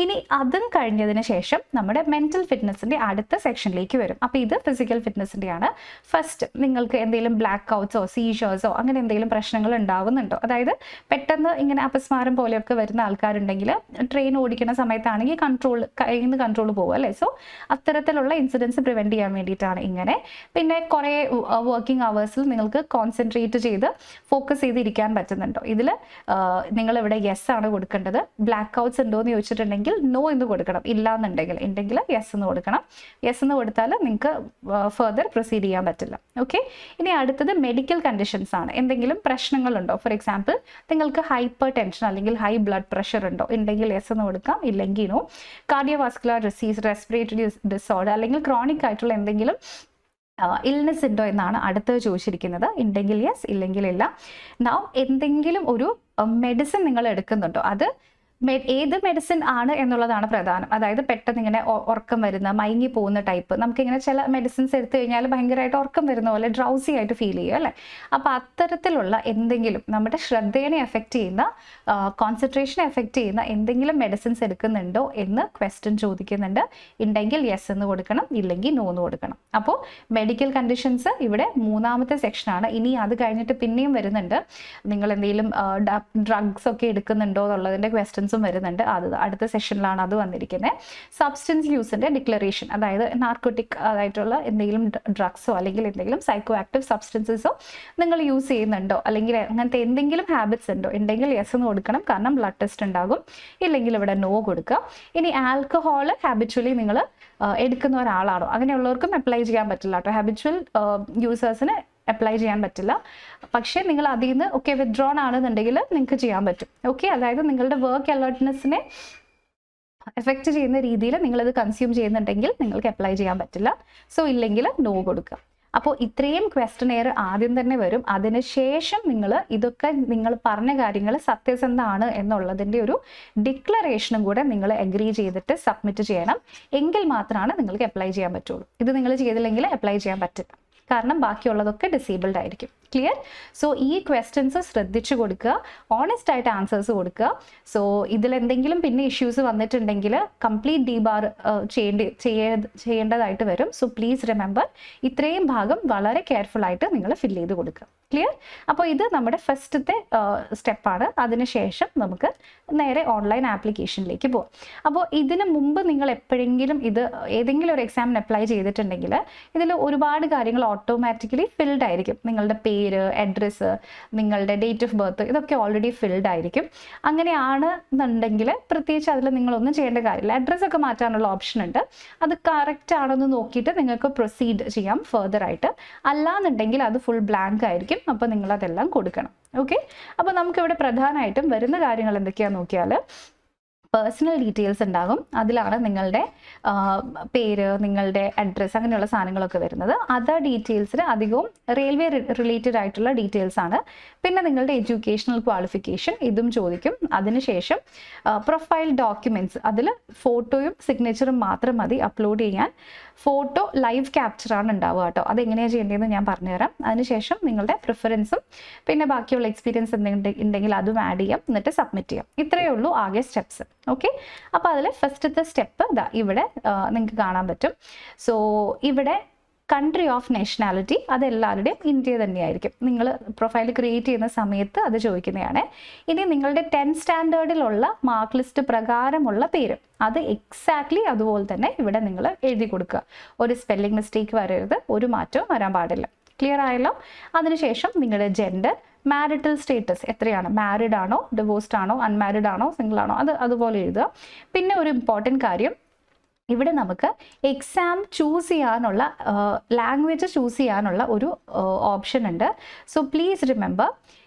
ഇനി അതും കഴിഞ്ഞതിന് ശേഷം നമ്മുടെ മെൻ്റൽ ഫിറ്റ്നസിൻ്റെ അടുത്ത സെക്ഷനിലേക്ക് വരും. അപ്പോൾ ഇത് ഫിസിക്കൽ ഫിറ്റ്നസിൻ്റെയാണ്. ഫസ്റ്റ് നിങ്ങൾക്ക് എന്തെങ്കിലും ബ്ലാക്ക് ഔട്ട്സോ സീഷേഴ്സോ അങ്ങനെ എന്തെങ്കിലും പ്രശ്നങ്ങൾ ഉണ്ടാവുന്നുണ്ടോ, അതായത് പെട്ടെന്ന് ഇങ്ങനെ അപസ്മാരം പോലെയൊക്കെ വരുന്ന ആൾക്കാരുണ്ടെങ്കിൽ ട്രെയിൻ ഓടിക്കുന്ന സമയത്താണെങ്കിൽ കയ്യിൽ നിന്ന് കൺട്രോൾ പോകും അല്ലേ. സോ അത്തരത്തിലുള്ള ഇൻസിഡൻസ് പ്രിവെൻറ്റ് ചെയ്യാൻ വേണ്ടിയിട്ടാണ് ഇങ്ങനെ. പിന്നെ കുറേ വർക്കിംഗ് അവേഴ്സിൽ നിങ്ങൾക്ക് കോൺസെൻട്രേറ്റ് ചെയ്ത് ഫോക്കസ് ചെയ്തിരിക്കാൻ പറ്റുന്നുണ്ടോ, ഇതിൽ നിങ്ങളിവിടെ യെസ് ആണ് കൊടുക്കേണ്ടത്. ബ്ലാക്ക് ഔട്ട്സ് ഉണ്ടോ എന്ന് ചോദിച്ചിട്ടുണ്ടെങ്കിൽ നോ എന്ന് കൊടുക്കണം, ഉണ്ടെങ്കിൽ യെസ് എന്ന് കൊടുക്കണം. യെസ് എന്ന് കൊടുത്താൽ നിങ്ങൾക്ക് ഫർദർ പ്രൊസീഡ് ചെയ്യാൻ പറ്റില്ല. ഓക്കെ, ഇനി അടുത്തത് മെഡിക്കൽ കണ്ടീഷൻസ് ആണ്. എന്തെങ്കിലും പ്രശ്നങ്ങളുണ്ടോ, ഫോർ എക്സാമ്പിൾ നിങ്ങൾക്ക് ഹൈപ്പർ ടെൻഷൻ അല്ലെങ്കിൽ ഹൈ ബ്ലഡ് പ്രഷർ ഉണ്ടോ, ഉണ്ടെങ്കിൽ യെസ് എന്ന് കൊടുക്കാം, ഇല്ലെങ്കിൽ no. Cardiovascular disease, respiratory disorder അല്ലെങ്കിൽ ക്രോണിക് ആയിട്ടുള്ള എന്തെങ്കിലും ഇൽനെസ് ഉണ്ടോ എന്നാണ് അടുത്തത് ചോദിച്ചിരിക്കുന്നത്. ഉണ്ടെങ്കിൽ യെസ്, ഇല്ലെങ്കിൽ ഇല്ല. നൗ എന്തെങ്കിലും ഒരു മെഡിസിൻ നിങ്ങൾ എടുക്കുന്നുണ്ടോ, അത് ഏത് മെഡിസിൻ ആണ് എന്നുള്ളതാണ് പ്രധാനം. അതായത് പെട്ടെന്ന് ഇങ്ങനെ ഉറക്കം വരുന്ന മയങ്ങി പോകുന്ന ടൈപ്പ്, നമുക്കിങ്ങനെ ചില മെഡിസിൻസ് എടുത്തു കഴിഞ്ഞാൽ ഭയങ്കരമായിട്ട് ഉറക്കം വരുന്ന പോലെ ഡ്രൗസി ആയിട്ട് ഫീൽ ചെയ്യും അല്ലേ. അപ്പോൾ അത്തരത്തിലുള്ള എന്തെങ്കിലും നമ്മുടെ ശ്രദ്ധയെ എഫക്റ്റ് ചെയ്യുന്ന, കോൺസെൻട്രേഷനെ എഫക്റ്റ് ചെയ്യുന്ന എന്തെങ്കിലും മെഡിസിൻസ് എടുക്കുന്നുണ്ടോ എന്ന് ക്വസ്റ്റ്യൻ ചോദിക്കുന്നുണ്ട്. ഉണ്ടെങ്കിൽ യെസ് എന്ന് കൊടുക്കണം, ഇല്ലെങ്കിൽ നോ എന്ന് കൊടുക്കണം. അപ്പോൾ മെഡിക്കൽ കണ്ടീഷൻസ് ഇവിടെ മൂന്നാമത്തെ സെക്ഷനാണ്. ഇനി അത് കഴിഞ്ഞിട്ട് പിന്നെയും വരുന്നുണ്ട്, നിങ്ങൾ എന്തെങ്കിലും ഡ്രഗ്സ് ഒക്കെ എടുക്കുന്നുണ്ടോ എന്നുള്ളതിൻ്റെ ക്വസ്റ്റ്യൻസ് വരുന്നുണ്ട്. അത് അടുത്ത സെഷനിലാണ് അത് വന്നിരിക്കുന്നത്. സബ്സ്റ്റൻസ് യൂസിന്റെ ഡിക്ലറേഷൻ, അതായത് നാർക്കോട്ടിക് ആയിട്ടുള്ള എന്തെങ്കിലും ഡ്രഗ്സോ അല്ലെങ്കിൽ എന്തെങ്കിലും സൈക്കോ ആക്റ്റീവ് സബ്സ്റ്റൻസസോ നിങ്ങൾ യൂസ് ചെയ്യുന്നുണ്ടോ, അല്ലെങ്കിൽ അങ്ങനത്തെ എന്തെങ്കിലും ഹാബിറ്റ്സ് ഉണ്ടോ, ഉണ്ടെങ്കിൽ യെസ് എന്ന് കൊടുക്കണം, കാരണം ബ്ലഡ് ടെസ്റ്റ് ഉണ്ടാകും. ഇല്ലെങ്കിൽ ഇവിടെ നോ കൊടുക്കുക. ഇനി ആൽക്കഹോൾ ഹാബിച്വലി നിങ്ങൾ എടുക്കുന്ന ഒരാളാണോ, അങ്ങനെയുള്ളവർക്കും അപ്ലൈ ചെയ്യാൻ പറ്റില്ല കേട്ടോ. ഹാബിച്വൽ യൂസേഴ്സിന് അപ്ലൈ ചെയ്യാൻ പറ്റില്ല. പക്ഷേ നിങ്ങൾ അതിൽ നിന്ന് ഒക്കെ വിത്ഡ്രോൺ ആണെന്നുണ്ടെങ്കിൽ നിങ്ങൾക്ക് ചെയ്യാൻ പറ്റും. ഓക്കെ, അതായത് നിങ്ങളുടെ വർക്ക് അലേർട്ട്നെസ്സിനെ എഫക്റ്റ് ചെയ്യുന്ന രീതിയിൽ നിങ്ങളിത് കൺസ്യൂം ചെയ്യുന്നുണ്ടെങ്കിൽ നിങ്ങൾക്ക് അപ്ലൈ ചെയ്യാൻ പറ്റില്ല. സോ ഇല്ലെങ്കിൽ നോ കൊടുക്കുക. അപ്പോൾ ഇത്രയും ക്വസ്റ്റനെയർ ആദ്യം തന്നെ വരും. അതിനുശേഷം ഇതൊക്കെ നിങ്ങൾ പറഞ്ഞ കാര്യങ്ങൾ സത്യസന്ധമാണ് എന്നുള്ളതിൻ്റെ ഒരു ഡിക്ലറേഷനും കൂടെ നിങ്ങൾ അഗ്രി ചെയ്തിട്ട് സബ്മിറ്റ് ചെയ്യണം. എങ്കിൽ മാത്രമാണ് നിങ്ങൾക്ക് അപ്ലൈ ചെയ്യാൻ പറ്റുള്ളൂ. ഇത് നിങ്ങൾ ചെയ്തില്ലെങ്കിൽ അപ്ലൈ ചെയ്യാൻ പറ്റില്ല, കാരണം ബാക്കിയുള്ളതൊക്കെ ഡിസേബിൾഡ് ആയിരിക്കും. ക്ലിയർ? സോ ഈ ക്വസ്റ്റ്യൻസ് ശ്രദ്ധിച്ചു കൊടുക്കുക, ഓണസ്റ്റ് ആയിട്ട് ആൻസേഴ്സ് കൊടുക്കുക. സോ ഇതിലെന്തെങ്കിലും പിന്നെ ഇഷ്യൂസ് വന്നിട്ടുണ്ടെങ്കിൽ കംപ്ലീറ്റ് ഡീബാർ ചെയ്യേണ്ടതായിട്ട് വരും. സോ പ്ലീസ് റിമെമ്പർ, ഇത്രയും ഭാഗം വളരെ കെയർഫുൾ ആയിട്ട് നിങ്ങൾ ഫിൽ ചെയ്ത് കൊടുക്കുക. ക്ലിയർ? അപ്പോൾ ഇത് നമ്മുടെ ഫസ്റ്റത്തെ സ്റ്റെപ്പാണ്. അതിനുശേഷം നമുക്ക് നേരെ ഓൺലൈൻ ആപ്ലിക്കേഷനിലേക്ക് പോകാം. അപ്പോൾ ഇതിന് മുമ്പ് നിങ്ങൾ എപ്പോഴെങ്കിലും ഏതെങ്കിലും ഒരു എക്സാമിന് അപ്ലൈ ചെയ്തിട്ടുണ്ടെങ്കിൽ ഇതിൽ ഒരുപാട് കാര്യങ്ങൾ ഓട്ടോമാറ്റിക്കലി ഫിൽഡ് ആയിരിക്കും. നിങ്ങളുടെ പേര്, അഡ്രസ്സ്, നിങ്ങളുടെ ഡേറ്റ് ഓഫ് ബർത്ത്, ഇതൊക്കെ ഓൾറെഡി ഫിൽഡ് ആയിരിക്കും. അങ്ങനെയാണെന്നുണ്ടെങ്കിൽ പ്രത്യേകിച്ച് അതിൽ നിങ്ങളൊന്നും ചെയ്യേണ്ട കാര്യമില്ല. അഡ്രസ്സൊക്കെ മാറ്റാനുള്ള ഓപ്ഷൻ ഉണ്ട്. അത് കറക്റ്റ് ആണെന്ന് നോക്കിയിട്ട് നിങ്ങൾക്ക് പ്രൊസീഡ് ചെയ്യാം ഫർദർ ആയിട്ട്. അല്ലാന്നുണ്ടെങ്കിൽ അത് ഫുൾ ബ്ലാങ്ക് ആയിരിക്കും. അപ്പോൾ നിങ്ങളതെല്ലാം കൊടുക്കണം. ഓക്കെ, അപ്പോൾ നമുക്കിവിടെ പ്രധാനമായിട്ടും വരുന്ന കാര്യങ്ങൾ എന്തൊക്കെയാണെന്ന് നോക്കിയാൽ പേഴ്സണൽ ഡീറ്റെയിൽസ് ഉണ്ടാകും. അതിലാണ് നിങ്ങളുടെ പേര്, നിങ്ങളുടെ അഡ്രസ്സ്, അങ്ങനെയുള്ള സാധനങ്ങളൊക്കെ വരുന്നത്. അതർ ഡീറ്റെയിൽസിന് അധികവും റെയിൽവേ റിലേറ്റഡ് ആയിട്ടുള്ള ഡീറ്റെയിൽസ് ആണ്. പിന്നെ നിങ്ങളുടെ എഡ്യൂക്കേഷണൽ ക്വാളിഫിക്കേഷൻ, ഇതും ചോദിക്കും. അതിനുശേഷം പ്രൊഫൈൽ ഡോക്യുമെൻറ്റ്സ്, അതിൽ ഫോട്ടോയും സിഗ്നേച്ചറും മാത്രം മതി അപ്ലോഡ് ചെയ്യാൻ. ഫോട്ടോ ലൈവ് ക്യാപ്ചറാണ് ഉണ്ടാവുക കേട്ടോ. അതെങ്ങനെയാണ് ചെയ്യേണ്ടതെന്ന് ഞാൻ പറഞ്ഞുതരാം. അതിനുശേഷം നിങ്ങളുടെ പ്രിഫറൻസും പിന്നെ ബാക്കിയുള്ള എക്സ്പീരിയൻസ് ഉണ്ടെങ്കിൽ അതും ആഡ് ചെയ്യാം, എന്നിട്ട് സബ്മിറ്റ് ചെയ്യാം. ഇത്രയേ ഉള്ളൂ ആകെ സ്റ്റെപ്സ്. ഓക്കെ, അപ്പോൾ അതിൽ ഫസ്റ്റത്തെ സ്റ്റെപ്പ് ഇവിടെ നിങ്ങൾക്ക് കാണാൻ പറ്റും. സോ ഇവിടെ കൺട്രി ഓഫ് നാഷണാലിറ്റി, അതെല്ലാവരുടെയും ഇന്ത്യ തന്നെയായിരിക്കും. നിങ്ങൾ പ്രൊഫൈൽ ക്രിയേറ്റ് ചെയ്യുന്ന സമയത്ത് അത് ചോദിക്കുന്നതാണ്. ഇനി നിങ്ങളുടെ 10th സ്റ്റാൻഡേർഡിലുള്ള മാർക്ക് ലിസ്റ്റ് പ്രകാരമുള്ള പേര്, അത് എക്സാക്ട്ലി അതുപോലെ തന്നെ ഇവിടെ നിങ്ങൾ എഴുതി കൊടുക്കുക. ഒരു സ്പെല്ലിംഗ് മിസ്റ്റേക്ക് വരരുത്, ഒരു മാറ്റവും വരാൻ പാടില്ല. ക്ലിയർ ആയല്ലോ? അതിനുശേഷം നിങ്ങളുടെ ജെൻഡർ, മാരിറ്റൽ സ്റ്റേറ്റസ് എത്രയാണ്, മാരിഡ് ആണോ, ഡിവോഴ്സ്ഡ് ആണോ, അൺമാരിഡ് ആണോ, സിംഗിൾ ആണോ, അതുപോലെ എഴുതുക. പിന്നെ ഒരു ഇമ്പോർട്ടൻറ്റ് കാര്യം, ഇവിടെ നമുക്ക് എക്സാം ചൂസ് ചെയ്യാനുള്ള ലാംഗ്വേജ് ചൂസ് ചെയ്യാനുള്ള ഒരു ഓപ്ഷൻ ഉണ്ട്. സോ പ്ലീസ് റിമെമ്പർ,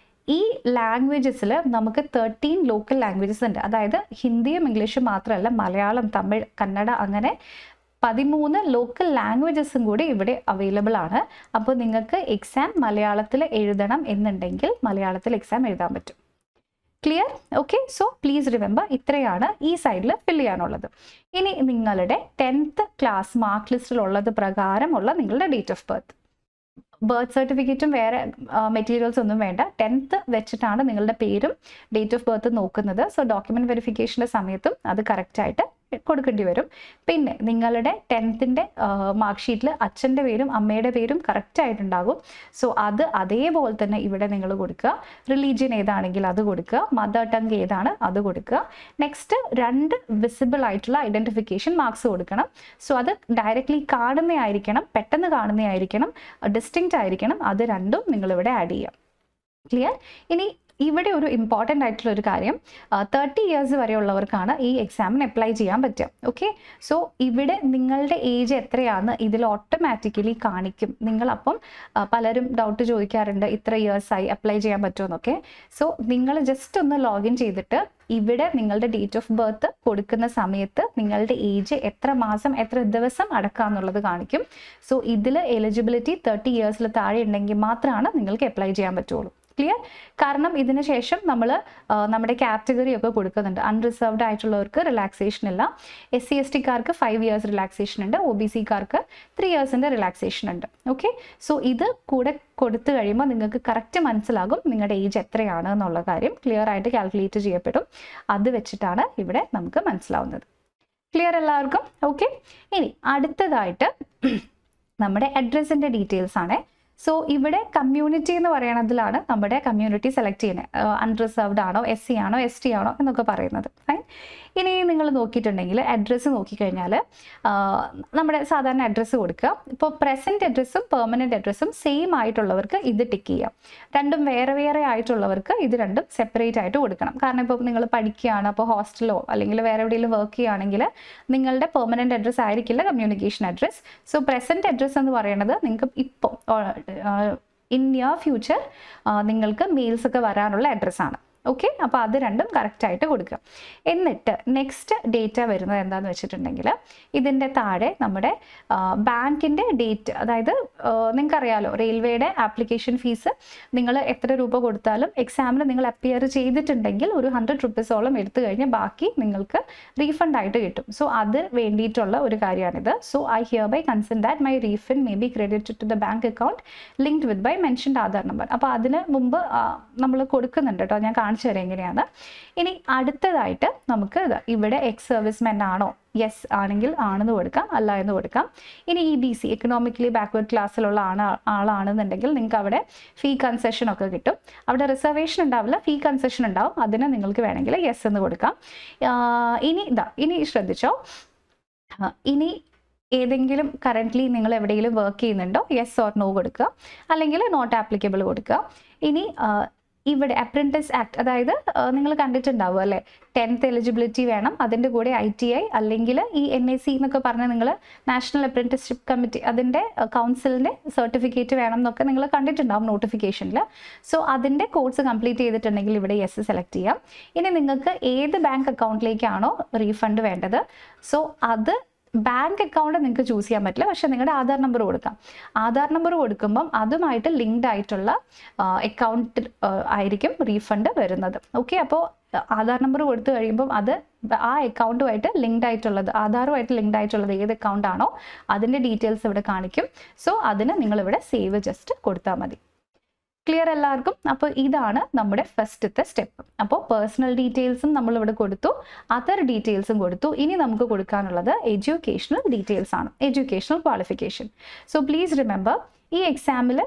ഈ ലാംഗ്വേജസിൽ നമുക്ക് 13 ലോക്കൽ ലാംഗ്വേജസ് ഉണ്ട്. അതായത് ഹിന്ദിയും ഇംഗ്ലീഷും മാത്രമല്ല, മലയാളം, തമിഴ്, കന്നഡ, അങ്ങനെ 13 ലോക്കൽ ലാംഗ്വേജസും കൂടി ഇവിടെ അവൈലബിൾ ആണ്. അപ്പോൾ നിങ്ങൾക്ക് എക്സാം മലയാളത്തിൽ എഴുതണം എന്നുണ്ടെങ്കിൽ മലയാളത്തിൽ എക്സാം എഴുതാൻ പറ്റും. Clear? Okay, so please remember, ഇത്രയാണ് ഈ സൈഡിൽ ഫിൽ ചെയ്യാനുള്ളത്. ഇനി നിങ്ങളുടെ 10th ക്ലാസ് മാർക്ക് ലിസ്റ്റിലുള്ളത് പ്രകാരമുള്ള നിങ്ങളുടെ ഡേറ്റ് ഓഫ് ബർത്ത് സർട്ടിഫിക്കറ്റും വേറെ മെറ്റീരിയൽസ് ഒന്നും വേണ്ട. 10th വെച്ചിട്ടാണ് നിങ്ങളുടെ പേരും ഡേറ്റ് ഓഫ് ബർത്ത് നോക്കുന്നത്. സോ ഡോക്യുമെന്റ് വെരിഫിക്കേഷൻ്റെ സമയത്തും അത് കറക്റ്റായിട്ട് കൊടുക്കേണ്ടി വരും. പിന്നെ നിങ്ങളുടെ 10th മാർക്ക് ഷീറ്റിൽ അച്ഛൻ്റെ പേരും അമ്മയുടെ പേരും കറക്റ്റ് ആയിട്ടുണ്ടാകും. സോ അത് അതേപോലെ തന്നെ ഇവിടെ നിങ്ങൾ കൊടുക്കുക. റിലീജിയൻ ഏതാണെങ്കിൽ അത് കൊടുക്കുക, മദർ ടങ് ഏതാണ് അത് കൊടുക്കുക. നെക്സ്റ്റ് 2 വിസിബിൾ ആയിട്ടുള്ള ഐഡന്റിഫിക്കേഷൻ മാർക്സ് കൊടുക്കണം. സോ അത് ഡയറക്റ്റ്ലി കാണുന്നതായിരിക്കണം, പെട്ടെന്ന് കാണുന്നതായിരിക്കണം, ഡിസ്റ്റിങ്ക്റ്റ് ആയിരിക്കണം. അത് രണ്ടും നിങ്ങളിവിടെ ആഡ് ചെയ്യാം. ക്ലിയർ? ഇനി ഇവിടെ ഒരു ഇമ്പോർട്ടൻ്റ് ആയിട്ടുള്ള ഒരു കാര്യം, 30 years വരെയുള്ളവർക്കാണ് ഈ എക്സാമിന് അപ്ലൈ ചെയ്യാൻ പറ്റുക. ഓക്കെ, സോ ഇവിടെ നിങ്ങളുടെ ഏജ് എത്രയാണെന്ന് ഇതിൽ ഓട്ടോമാറ്റിക്കലി കാണിക്കും. നിങ്ങളപ്പം പലരും ഡൗട്ട് ചോദിക്കാറുണ്ട്, ഇത്ര ഇയേഴ്സായി അപ്ലൈ ചെയ്യാൻ പറ്റുമെന്നൊക്കെ. സോ നിങ്ങൾ ജസ്റ്റ് ഒന്ന് ലോഗിൻ ചെയ്തിട്ട് ഇവിടെ നിങ്ങളുടെ ഡേറ്റ് ഓഫ് ബർത്ത് കൊടുക്കുന്ന സമയത്ത് നിങ്ങളുടെ ഏജ് എത്ര മാസം എത്ര ദിവസം അടക്കാന്നുള്ളത് കാണിക്കും. സോ ഇതിൽ എലിജിബിലിറ്റി 30 years താഴെ ഉണ്ടെങ്കിൽ മാത്രമാണ് നിങ്ങൾക്ക് അപ്ലൈ ചെയ്യാൻ പറ്റുള്ളൂ. ക്ലിയർ? കാരണം ഇതിന് ശേഷം നമ്മൾ നമ്മുടെ കാറ്റഗറി ഒക്കെ കൊടുക്കുന്നുണ്ട്. അൺറിസർവ്ഡ് ആയിട്ടുള്ളവർക്ക് റിലാക്സേഷൻ ഇല്ല. SC/ST-കാർക്ക് 5 years റിലാക്സേഷൻ ഉണ്ട്. OBC-കാർക്ക് 3 years റിലാക്സേഷൻ ഉണ്ട്. ഓക്കെ, സോ ഇത് കൂടെ കൊടുത്തു കഴിയുമ്പോൾ നിങ്ങൾക്ക് കറക്റ്റ് മനസ്സിലാകും നിങ്ങളുടെ ഏജ് എത്രയാണ് എന്നുള്ള കാര്യം ക്ലിയർ ആയിട്ട് കാൽക്കുലേറ്റ് ചെയ്യപ്പെടും. അത് വെച്ചിട്ടാണ് ഇവിടെ നമുക്ക് മനസ്സിലാവുന്നത്. ക്ലിയർ എല്ലാവർക്കും? ഓക്കെ, ഇനി അടുത്തതായിട്ട് നമ്മുടെ അഡ്രസ്സിൻ്റെ ഡീറ്റെയിൽസ് ആണ്. സോ ഇവിടെ കമ്മ്യൂണിറ്റി എന്ന് പറയുന്നതിലാണ് നമ്മുടെ കമ്മ്യൂണിറ്റി സെലക്ട് ചെയ്യുന്നത്. അൺറിസർവ്ഡ് ആണോ, SC ആണോ, ST ആണോ എന്നൊക്കെ പറയുന്നത്. ഫൈൻ. ഇനി നിങ്ങൾ നോക്കിയിട്ടുണ്ടെങ്കിൽ അഡ്രസ്സ് നോക്കിക്കഴിഞ്ഞാൽ നമ്മുടെ സാധാരണ അഡ്രസ്സ് കൊടുക്കുക. ഇപ്പോൾ പ്രസൻറ്റ് അഡ്രസ്സും പെർമനൻറ്റ് അഡ്രസ്സും സെയിം ആയിട്ടുള്ളവർക്ക് ഇത് ടിക്ക് ചെയ്യാം. രണ്ടും വേറെ വേറെ ആയിട്ടുള്ളവർക്ക് ഇത് രണ്ടും സെപ്പറേറ്റ് ആയിട്ട് കൊടുക്കണം. കാരണം ഇപ്പോൾ നിങ്ങൾ പഠിക്കുകയാണ്, അപ്പോൾ ഹോസ്റ്റലോ അല്ലെങ്കിൽ വേറെ എവിടെയെങ്കിലും വർക്ക് ചെയ്യുകയാണെങ്കിൽ നിങ്ങളുടെ പെർമനൻറ്റ് അഡ്രസ്സ് ആയിരിക്കില്ല communication address. So present address എന്ന് പറയുന്നത് നിങ്ങൾക്ക് ഇപ്പോൾ ഇൻ നിയർ ഫ്യൂച്ചർ നിങ്ങൾക്ക് മെയിൽസ് ഒക്കെ വരാനുള്ള അഡ്രസ്സാണ്. ഓക്കെ, അപ്പോൾ അത് രണ്ടും കറക്റ്റായിട്ട് കൊടുക്കുക. എന്നിട്ട് നെക്സ്റ്റ് ഡേറ്റ വരുന്നത് എന്താണെന്ന് വെച്ചിട്ടുണ്ടെങ്കിൽ ഇതിൻ്റെ താഴെ നമ്മുടെ ബാങ്കിൻ്റെ ഡേറ്റ്, അതായത് നിങ്ങൾക്കറിയാലോ റെയിൽവേയുടെ ആപ്ലിക്കേഷൻ ഫീസ് നിങ്ങൾ എത്ര രൂപ കൊടുത്താലും എക്സാമിന് നിങ്ങൾ അപ്പിയർ ചെയ്തിട്ടുണ്ടെങ്കിൽ ഒരു 100 rupees എടുത്തു കഴിഞ്ഞാൽ ബാക്കി നിങ്ങൾക്ക് റീഫണ്ട് ആയിട്ട് കിട്ടും. സോ അത് വേണ്ടിയിട്ടുള്ള ഒരു കാര്യമാണിത്. So I hereby consent that my refund may be credited to the bank account linked with by mentioned Aadhaar number. അപ്പോൾ അതിന് മുമ്പ് നമ്മൾ കൊടുക്കുന്നുണ്ട് കേട്ടോ, ഞാൻ കാണിച്ചു തരാം എങ്ങനെയാണ്. ഇനി അടുത്തതായിട്ട് നമുക്ക് ഇവിടെ എക്സ് സർവീസ്മെൻ ആണോ, യെസ് ആണെങ്കിൽ ആണെന്ന് കൊടുക്കാം, അല്ല എന്ന് കൊടുക്കാം. ഇനി EBC എക്കണോമിക്കലി ബാക്ക്വേർഡ് ക്ലാസ്സിലുള്ള ആളാണെന്നുണ്ടെങ്കിൽ നിങ്ങൾക്ക് അവിടെ ഫീ കൺസെഷൻ ഒക്കെ കിട്ടും. അവിടെ റിസർവേഷൻ ഉണ്ടാവില്ല, ഫീ കൺസെഷൻ ഉണ്ടാവും. അതിന് നിങ്ങൾക്ക് വേണമെങ്കിൽ യെസ് എന്ന് കൊടുക്കാം. ഇനി ശ്രദ്ധിച്ചോ, ഇനി ഏതെങ്കിലും കറൻ്റ്ലി നിങ്ങൾ എവിടെയെങ്കിലും വർക്ക് ചെയ്യുന്നുണ്ടോ, യെസ് ഓർ നോ കൊടുക്കുക, അല്ലെങ്കിൽ നോട്ട് ആപ്ലിക്കബിൾ കൊടുക്കുക. ഇനി ഇവിടെ അപ്രന്റീസ് ആക്ട്, അതായത് നിങ്ങൾ കണ്ടിട്ടുണ്ടാവും അല്ലേ, 10th എലിജിബിലിറ്റി വേണം, അതിൻ്റെ കൂടെ ITI അല്ലെങ്കിൽ ഈ NAC എന്നൊക്കെ പറഞ്ഞാൽ നിങ്ങൾ നാഷണൽ അപ്രന്റീസ്ഷിപ്പ് കമ്മിറ്റി അതിൻ്റെ കൗൺസിലിൻ്റെ സർട്ടിഫിക്കറ്റ് വേണം എന്നൊക്കെ നിങ്ങൾ കണ്ടിട്ടുണ്ടാവും നോട്ടിഫിക്കേഷനിൽ. സോ അതിൻ്റെ കോഴ്സ് കംപ്ലീറ്റ് ചെയ്തിട്ടുണ്ടെങ്കിൽ ഇവിടെ യെസ് സെലക്ട് ചെയ്യാം. ഇനി നിങ്ങൾക്ക് ഏത് ബാങ്ക് അക്കൗണ്ടിലേക്കാണോ റീഫണ്ട് വേണ്ടത്, സോ അത് ബാങ്ക് അക്കൗണ്ട് നിങ്ങൾക്ക് ചൂസ് ചെയ്യാൻ പറ്റില്ല, പക്ഷേ നിങ്ങളുടെ ആധാർ നമ്പർ കൊടുക്കാം. ആധാർ നമ്പർ കൊടുക്കുമ്പം അതുമായിട്ട് ലിങ്ക്ഡ് ആയിട്ടുള്ള അക്കൗണ്ട് ആയിരിക്കും റീഫണ്ട് വരുന്നത്. ഓക്കെ, അപ്പോൾ ആധാർ നമ്പർ കൊടുത്തു കഴിയുമ്പം അത് ആ അക്കൗണ്ടുമായിട്ട് ലിങ്ക്ഡ് ആയിട്ടുള്ളത്, ആധാറുമായിട്ട് ലിങ്ക്ഡ് ആയിട്ടുള്ളത് ഏത് അക്കൗണ്ട് ആണോ അതിൻ്റെ ഡീറ്റെയിൽസ് ഇവിടെ കാണിക്കും. സോ അതിന് നിങ്ങളിവിടെ സേവ് ജസ്റ്റ് കൊടുത്താൽ മതി. ക്ലിയർ എല്ലാവർക്കും? അപ്പോൾ ഇതാണ് നമ്മുടെ ഫസ്റ്റത്തെ സ്റ്റെപ്പ്. അപ്പോൾ പേഴ്സണൽ ഡീറ്റെയിൽസും നമ്മളിവിടെ കൊടുത്തു, അതർ ഡീറ്റെയിൽസും കൊടുത്തു. ഇനി നമുക്ക് കൊടുക്കാനുള്ളത് എഡ്യൂക്കേഷണൽ ഡീറ്റെയിൽസ് ആണ്, educational qualification. So please remember, ഈ എക്സാമിൽ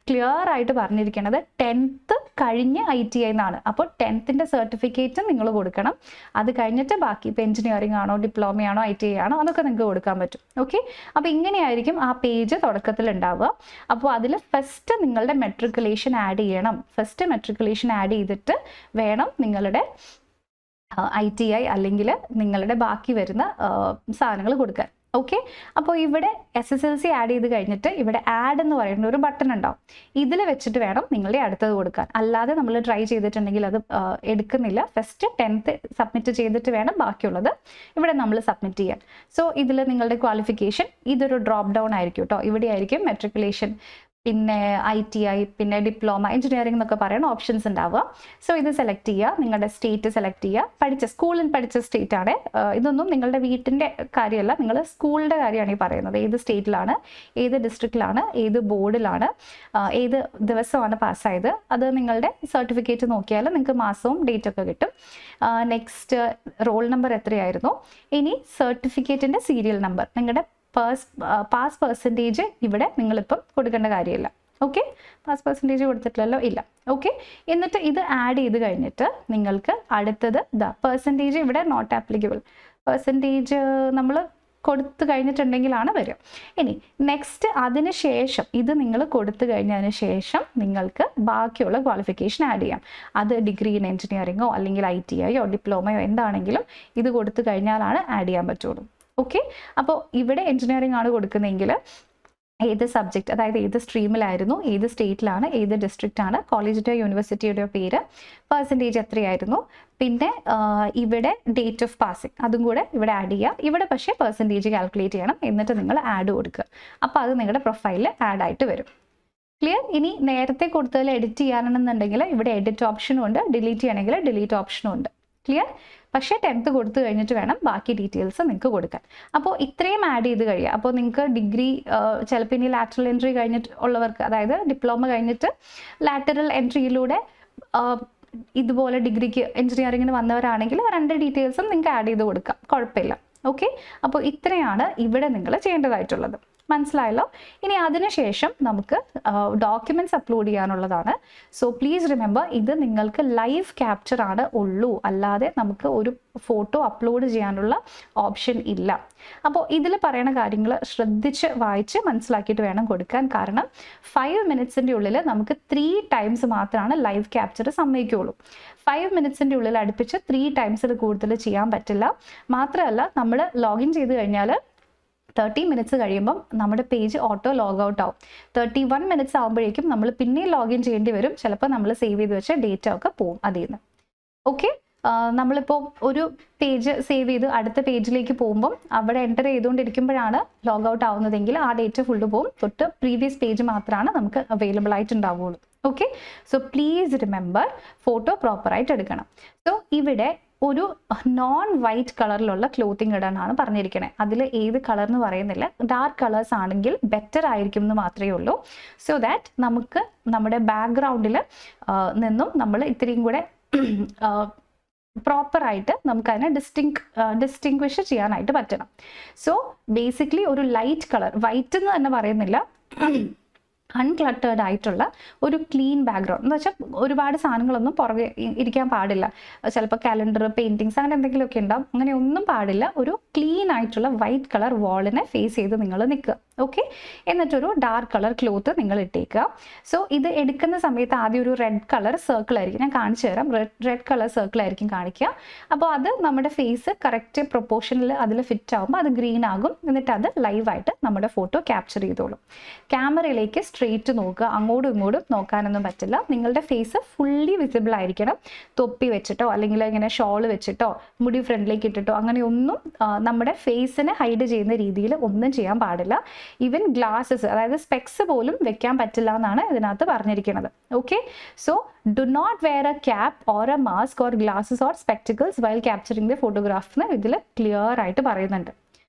ക്ലിയർ ആയിട്ട് പറഞ്ഞിരിക്കുന്നത് 10th കഴിഞ്ഞ് ITI എന്നാണ്. അപ്പോൾ 10th സർട്ടിഫിക്കറ്റ് നിങ്ങൾ കൊടുക്കണം. അത് കഴിഞ്ഞിട്ട് ബാക്കി ഇപ്പോൾ എഞ്ചിനീയറിംഗ് ആണോ, ഡിപ്ലോമയാണോ, ITI ആണോ അതൊക്കെ നിങ്ങൾക്ക് കൊടുക്കാൻ പറ്റും. ഓക്കെ, അപ്പോൾ ഇങ്ങനെയായിരിക്കും ആ പേജ് തുടക്കത്തിൽ ഉണ്ടാവുക. അപ്പോൾ അതിൽ ഫസ്റ്റ് നിങ്ങളുടെ മെട്രിക്കുലേഷൻ ആഡ് ചെയ്യണം. ഫസ്റ്റ് മെട്രിക്കുലേഷൻ ആഡ് ചെയ്തിട്ട് വേണം നിങ്ങളുടെ ITI അല്ലെങ്കിൽ നിങ്ങളുടെ ബാക്കി വരുന്ന സാധനങ്ങൾ കൊടുക്കാൻ. ഓക്കെ, അപ്പോൾ ഇവിടെ SSLC ആഡ് ചെയ്ത് കഴിഞ്ഞിട്ട് ഇവിടെ ആഡ് എന്ന് പറയുന്ന ഒരു ബട്ടൺ ഉണ്ടാവും. ഇതിൽ വെച്ചിട്ട് വേണം നിങ്ങളുടെ അടുത്തത് കൊടുക്കാൻ. അല്ലാതെ നമ്മൾ ട്രൈ ചെയ്തിട്ടുണ്ടെങ്കിൽ അത് എടുക്കുന്നില്ല. ഫസ്റ്റ് 10th സബ്മിറ്റ് ചെയ്തിട്ട് വേണം ബാക്കിയുള്ളത് ഇവിടെ നമ്മൾ സബ്മിറ്റ് ചെയ്യാൻ. സോ ഇതിൽ നിങ്ങളുടെ ക്വാളിഫിക്കേഷൻ ഇതൊരു ഡ്രോപ്പ് ഡൗൺ ആയിരിക്കും കേട്ടോ. ഇവിടെ ആയിരിക്കും മെട്രിക്കുലേഷൻ പിന്നെ ITI, പിന്നെ ഡിപ്ലോമ, എഞ്ചിനീയറിംഗ് എന്നൊക്കെ പറയുന്ന ഓപ്ഷൻസ് ഉണ്ടാവുക. സോ ഇത് സെലക്ട് ചെയ്യുക, നിങ്ങളുടെ സ്റ്റേറ്റ് സെലക്ട് ചെയ്യുക, സ്കൂളിൽ പഠിച്ച സ്റ്റേറ്റ് ആണ്. ഇതൊന്നും നിങ്ങളുടെ വീട്ടിൻ്റെ കാര്യമല്ല, നിങ്ങൾ സ്കൂളിൻ്റെ കാര്യമാണ് ഈ പറയുന്നത്. ഏത് സ്റ്റേറ്റിലാണ്, ഏത് ഡിസ്ട്രിക്റ്റിലാണ്, ഏത് ബോർഡിലാണ്, ഏത് ദിവസമാണ് പാസ്സായത്, അത് നിങ്ങളുടെ സർട്ടിഫിക്കറ്റ് നോക്കിയാൽ നിങ്ങൾക്ക് മാസവും ഡേറ്റ് ഒക്കെ കിട്ടും. നെക്സ്റ്റ് റോൾ നമ്പർ എത്രയായിരുന്നു, ഇനി സർട്ടിഫിക്കറ്റിൻ്റെ സീരിയൽ നമ്പർ, നിങ്ങളുടെ പാസ് പെർസെൻറ്റേജ് ഇവിടെ നിങ്ങളിപ്പം കൊടുക്കേണ്ട കാര്യമില്ല. ഓക്കെ, പാസ് പെർസെൻറ്റേജ് കൊടുത്തിട്ടില്ലല്ലോ, ഇല്ല. ഓക്കെ, എന്നിട്ട് ഇത് ആഡ് ചെയ്ത് കഴിഞ്ഞിട്ട് നിങ്ങൾക്ക് അടുത്തത് പെർസെൻറ്റേജ് ഇവിടെ നോട്ട് ആപ്ലിക്കബിൾ, പെർസെൻറ്റേജ് നമ്മൾ കൊടുത്തു കഴിഞ്ഞിട്ടുണ്ടെങ്കിലാണ് വരിക. ഇനി നെക്സ്റ്റ് അതിന് ശേഷം ഇത് നിങ്ങൾ കൊടുത്തു കഴിഞ്ഞതിന് ശേഷം നിങ്ങൾക്ക് ബാക്കിയുള്ള ക്വാളിഫിക്കേഷൻ ആഡ് ചെയ്യാം. അത് ഡിഗ്രി ഇൻ എഞ്ചിനീയറിങ്ങോ അല്ലെങ്കിൽ ITIയോ ഡിപ്ലോമയോ എന്താണെങ്കിലും ഇത് കൊടുത്തു കഴിഞ്ഞാലാണ് ആഡ് ചെയ്യാൻ പറ്റുള്ളൂ. ഓക്കെ, അപ്പോൾ ഇവിടെ എഞ്ചിനീയറിംഗ് ആണ് കൊടുക്കുന്നതെങ്കിൽ ഏത് സബ്ജക്റ്റ്, അതായത് ഏത് സ്ട്രീമിലായിരുന്നു, ഏത് സ്റ്റേറ്റിലാണ്, ഏത് ഡിസ്ട്രിക്റ്റ് ആണ്, കോളേജിൻ്റെയോ യൂണിവേഴ്സിറ്റിയുടെയോ പേര്, പെർസെൻറ്റേജ് എത്രയായിരുന്നു, പിന്നെ ഇവിടെ ഡേറ്റ് ഓഫ് പാസിംഗ് അതും കൂടെ ഇവിടെ ആഡ് ചെയ്യുക. ഇവിടെ പക്ഷേ പെർസെൻറ്റേജ് കാൽക്കുലേറ്റ് ചെയ്യണം, എന്നിട്ട് നിങ്ങൾ ആഡ് കൊടുക്കുക. അപ്പോൾ അത് നിങ്ങളുടെ പ്രൊഫൈലിൽ ആഡ് ആയിട്ട് വരും. ക്ലിയർ? ഇനി നേരത്തെ കൊടുത്തതിൽ എഡിറ്റ് ചെയ്യാനാണെന്നുണ്ടെങ്കിൽ ഇവിടെ എഡിറ്റ് ഓപ്ഷനും ഉണ്ട്, ഡിലീറ്റ് ചെയ്യണമെങ്കിൽ ഡിലീറ്റ് ഓപ്ഷനും ഉണ്ട്. ക്ലിയർ? പക്ഷേ 10th കൊടുത്തു കഴിഞ്ഞിട്ട് വേണം ബാക്കി ഡീറ്റെയിൽസ് നിങ്ങൾക്ക് കൊടുക്കാൻ. അപ്പോൾ ഇത്രയും ആഡ് ചെയ്ത് കഴിയുക. അപ്പോൾ നിങ്ങൾക്ക് ഡിഗ്രി ചിലപ്പോൾ ഇനി ലാറ്ററൽ എൻട്രി കഴിഞ്ഞിട്ട് ഉള്ളവർക്ക്, അതായത് ഡിപ്ലോമ കഴിഞ്ഞിട്ട് ലാറ്ററൽ എൻട്രിയിലൂടെ ഇതുപോലെ ഡിഗ്രിക്ക് എഞ്ചിനീയറിങ്ങിന് വന്നവരാണെങ്കിൽ 2 ഡീറ്റെയിൽസും നിങ്ങൾക്ക് ആഡ് ചെയ്ത് കൊടുക്കാം, കുഴപ്പമില്ല. ഓക്കെ, അപ്പോൾ ഇത്രയാണ് ഇവിടെ നിങ്ങൾ ചെയ്യേണ്ടതായിട്ടുള്ളത്. മനസ്സിലായല്ലോ? ഇനി അതിനുശേഷം നമുക്ക് ഡോക്യുമെന്റ്സ് അപ്ലോഡ് ചെയ്യാനുള്ളതാണ്. സോ പ്ലീസ് റിമെമ്പർ, ഇത് നിങ്ങൾക്ക് ലൈവ് ക്യാപ്ചർ ആണ് ഉള്ളൂ, അല്ലാതെ നമുക്ക് ഒരു ഫോട്ടോ അപ്ലോഡ് ചെയ്യാനുള്ള ഓപ്ഷൻ ഇല്ല. അപ്പോൾ ഇതിൽ പറയുന്ന കാര്യങ്ങൾ ശ്രദ്ധിച്ച് വായിച്ച് മനസ്സിലാക്കിയിട്ട് വേണം കൊടുക്കാൻ. കാരണം 5 മിനിറ്റ്സിൻ്റെ ഉള്ളിൽ നമുക്ക് 3 ടൈംസ് മാത്രമാണ് ലൈവ് ക്യാപ്ചർ സമ്മതിക്കുകയുള്ളൂ. 5 മിനിറ്റ്സിൻ്റെ ഉള്ളിൽ അടുപ്പിച്ച് 3 ടൈംസിൽ കൂടുതൽ ചെയ്യാൻ പറ്റില്ല. മാത്രമല്ല, നമ്മൾ ലോഗിൻ ചെയ്ത് കഴിഞ്ഞാൽ 30 മിനിറ്റ്സ് കഴിയുമ്പം നമ്മുടെ പേജ് ഓട്ടോ ലോഗ് ഔട്ട് ആവും. 31 മിനിറ്റ്സ് ആകുമ്പോഴേക്കും നമ്മൾ പിന്നെയും ലോഗിൻ ചെയ്യേണ്ടി വരും. ചിലപ്പോൾ നമ്മൾ സേവ് ചെയ്ത് വെച്ച ഡേറ്റ ഒക്കെ പോവും അതിൽ നിന്ന്. ഓക്കെ, നമ്മളിപ്പോൾ ഒരു പേജ് സേവ് ചെയ്ത് അടുത്ത പേജിലേക്ക് പോകുമ്പം അവിടെ എൻ്റർ ചെയ്തുകൊണ്ടിരിക്കുമ്പോഴാണ് ലോഗ് ഔട്ട് ആവുന്നതെങ്കിൽ ആ ഡേറ്റ ഫുള്ള് പോകും. തൊട്ട് പ്രീവിയസ് പേജ് മാത്രമാണ് നമുക്ക് അവൈലബിൾ ആയിട്ടുണ്ടാവുള്ളൂ. Okay, so please remember, photo പ്രോപ്പറായിട്ട് എടുക്കണം. സോ ഇവിടെ ഒരു നോൺ വൈറ്റ് കളറിലുള്ള ക്ലോത്തിങ് ഇടാനാണ് പറഞ്ഞിരിക്കുന്നത്. അതിൽ ഏത് കളർ എന്ന് പറയുന്നില്ല, ഡാർക്ക് കളേഴ്സ് ആണെങ്കിൽ ബെറ്റർ ആയിരിക്കും എന്ന് മാത്രമേ ഉള്ളൂ. സോ ദാറ്റ് നമുക്ക് നമ്മുടെ ബാക്ക്ഗ്രൗണ്ടിൽ നിന്നും നമ്മൾ ഇത്രയും കൂടെ പ്രോപ്പറായിട്ട് നമുക്കതിനെ ഡിസ്റ്റിങ്വിഷ് ചെയ്യാനായിട്ട് പറ്റണം. സോ ബേസിക്കലി ഒരു ലൈറ്റ് കളർ, വൈറ്റ് എന്ന് തന്നെ പറയുന്നില്ല, അൺക്ലട്ടേർഡ് ആയിട്ടുള്ള ഒരു ക്ലീൻ ബാക്ക്ഗ്രൗണ്ട് എന്ന് വെച്ചാൽ ഒരുപാട് സാധനങ്ങളൊന്നും പുറകെ ഇരിക്കാൻ പാടില്ല. ചിലപ്പോൾ കാലണ്ടർ, പെയിൻറ്റിങ്സ് അങ്ങനെ എന്തെങ്കിലുമൊക്കെ ഉണ്ടാവും. അങ്ങനെ ഒന്നും പാടില്ല. ഒരു ക്ലീൻ ആയിട്ടുള്ള വൈറ്റ് കളർ വാളിനെ ഫേസ് ചെയ്ത് നിങ്ങൾ നിൽക്കുക. ഓക്കെ, എന്നിട്ടൊരു ഡാർക്ക് കളർ ക്ലോത്ത് നിങ്ങൾ ഇട്ടേക്കുക. സോ ഇത് എടുക്കുന്ന സമയത്ത് ആദ്യം ഒരു റെഡ് കളർ സർക്കിൾ ആയിരിക്കും, ഞാൻ കാണിച്ചു തരാം. റെഡ് കളർ സർക്കിൾ ആയിരിക്കും കാണിക്കുക. അപ്പോൾ അത് നമ്മുടെ ഫേസ് കറക്റ്റ് പ്രൊപ്പോർഷനിൽ അതിൽ ഫിറ്റ് ആകുമ്പോൾ അത് ഗ്രീൻ ആകും. എന്നിട്ട് അത് ലൈവായിട്ട് നമ്മുടെ ഫോട്ടോ ക്യാപ്ചർ ചെയ്തോളും. ക്യാമറയിലേക്ക് സ്ട്രെയിറ്റ് നോക്കുക, അങ്ങോട്ടും ഇങ്ങോട്ടും നോക്കാനൊന്നും പറ്റില്ല. നിങ്ങളുടെ ഫേസ് ഫുള്ളി വിസിബിൾ ആയിരിക്കണം. തൊപ്പി വെച്ചിട്ടോ അല്ലെങ്കിൽ ഇങ്ങനെ ഷോൾ വെച്ചിട്ടോ മുടി ഫ്രണ്ടിലേക്ക് ഇട്ടിട്ടോ അങ്ങനെയൊന്നും നമ്മുടെ ഫേസിനെ ഹൈഡ് ചെയ്യുന്ന രീതിയിൽ ഒന്നും ചെയ്യാൻ പാടില്ല. ഈവൻ ഗ്ലാസസ്, അതായത് സ്പെക്സ് പോലും വെക്കാൻ പറ്റില്ല എന്നാണ് ഇതിനകത്ത് പറഞ്ഞിരിക്കുന്നത്. Okay, so do not wear a cap or a mask or glasses or spectacles while capturing the photograph എന്ന് ഇതിൽ ക്ലിയർ ആയിട്ട് പറയുന്നുണ്ട്.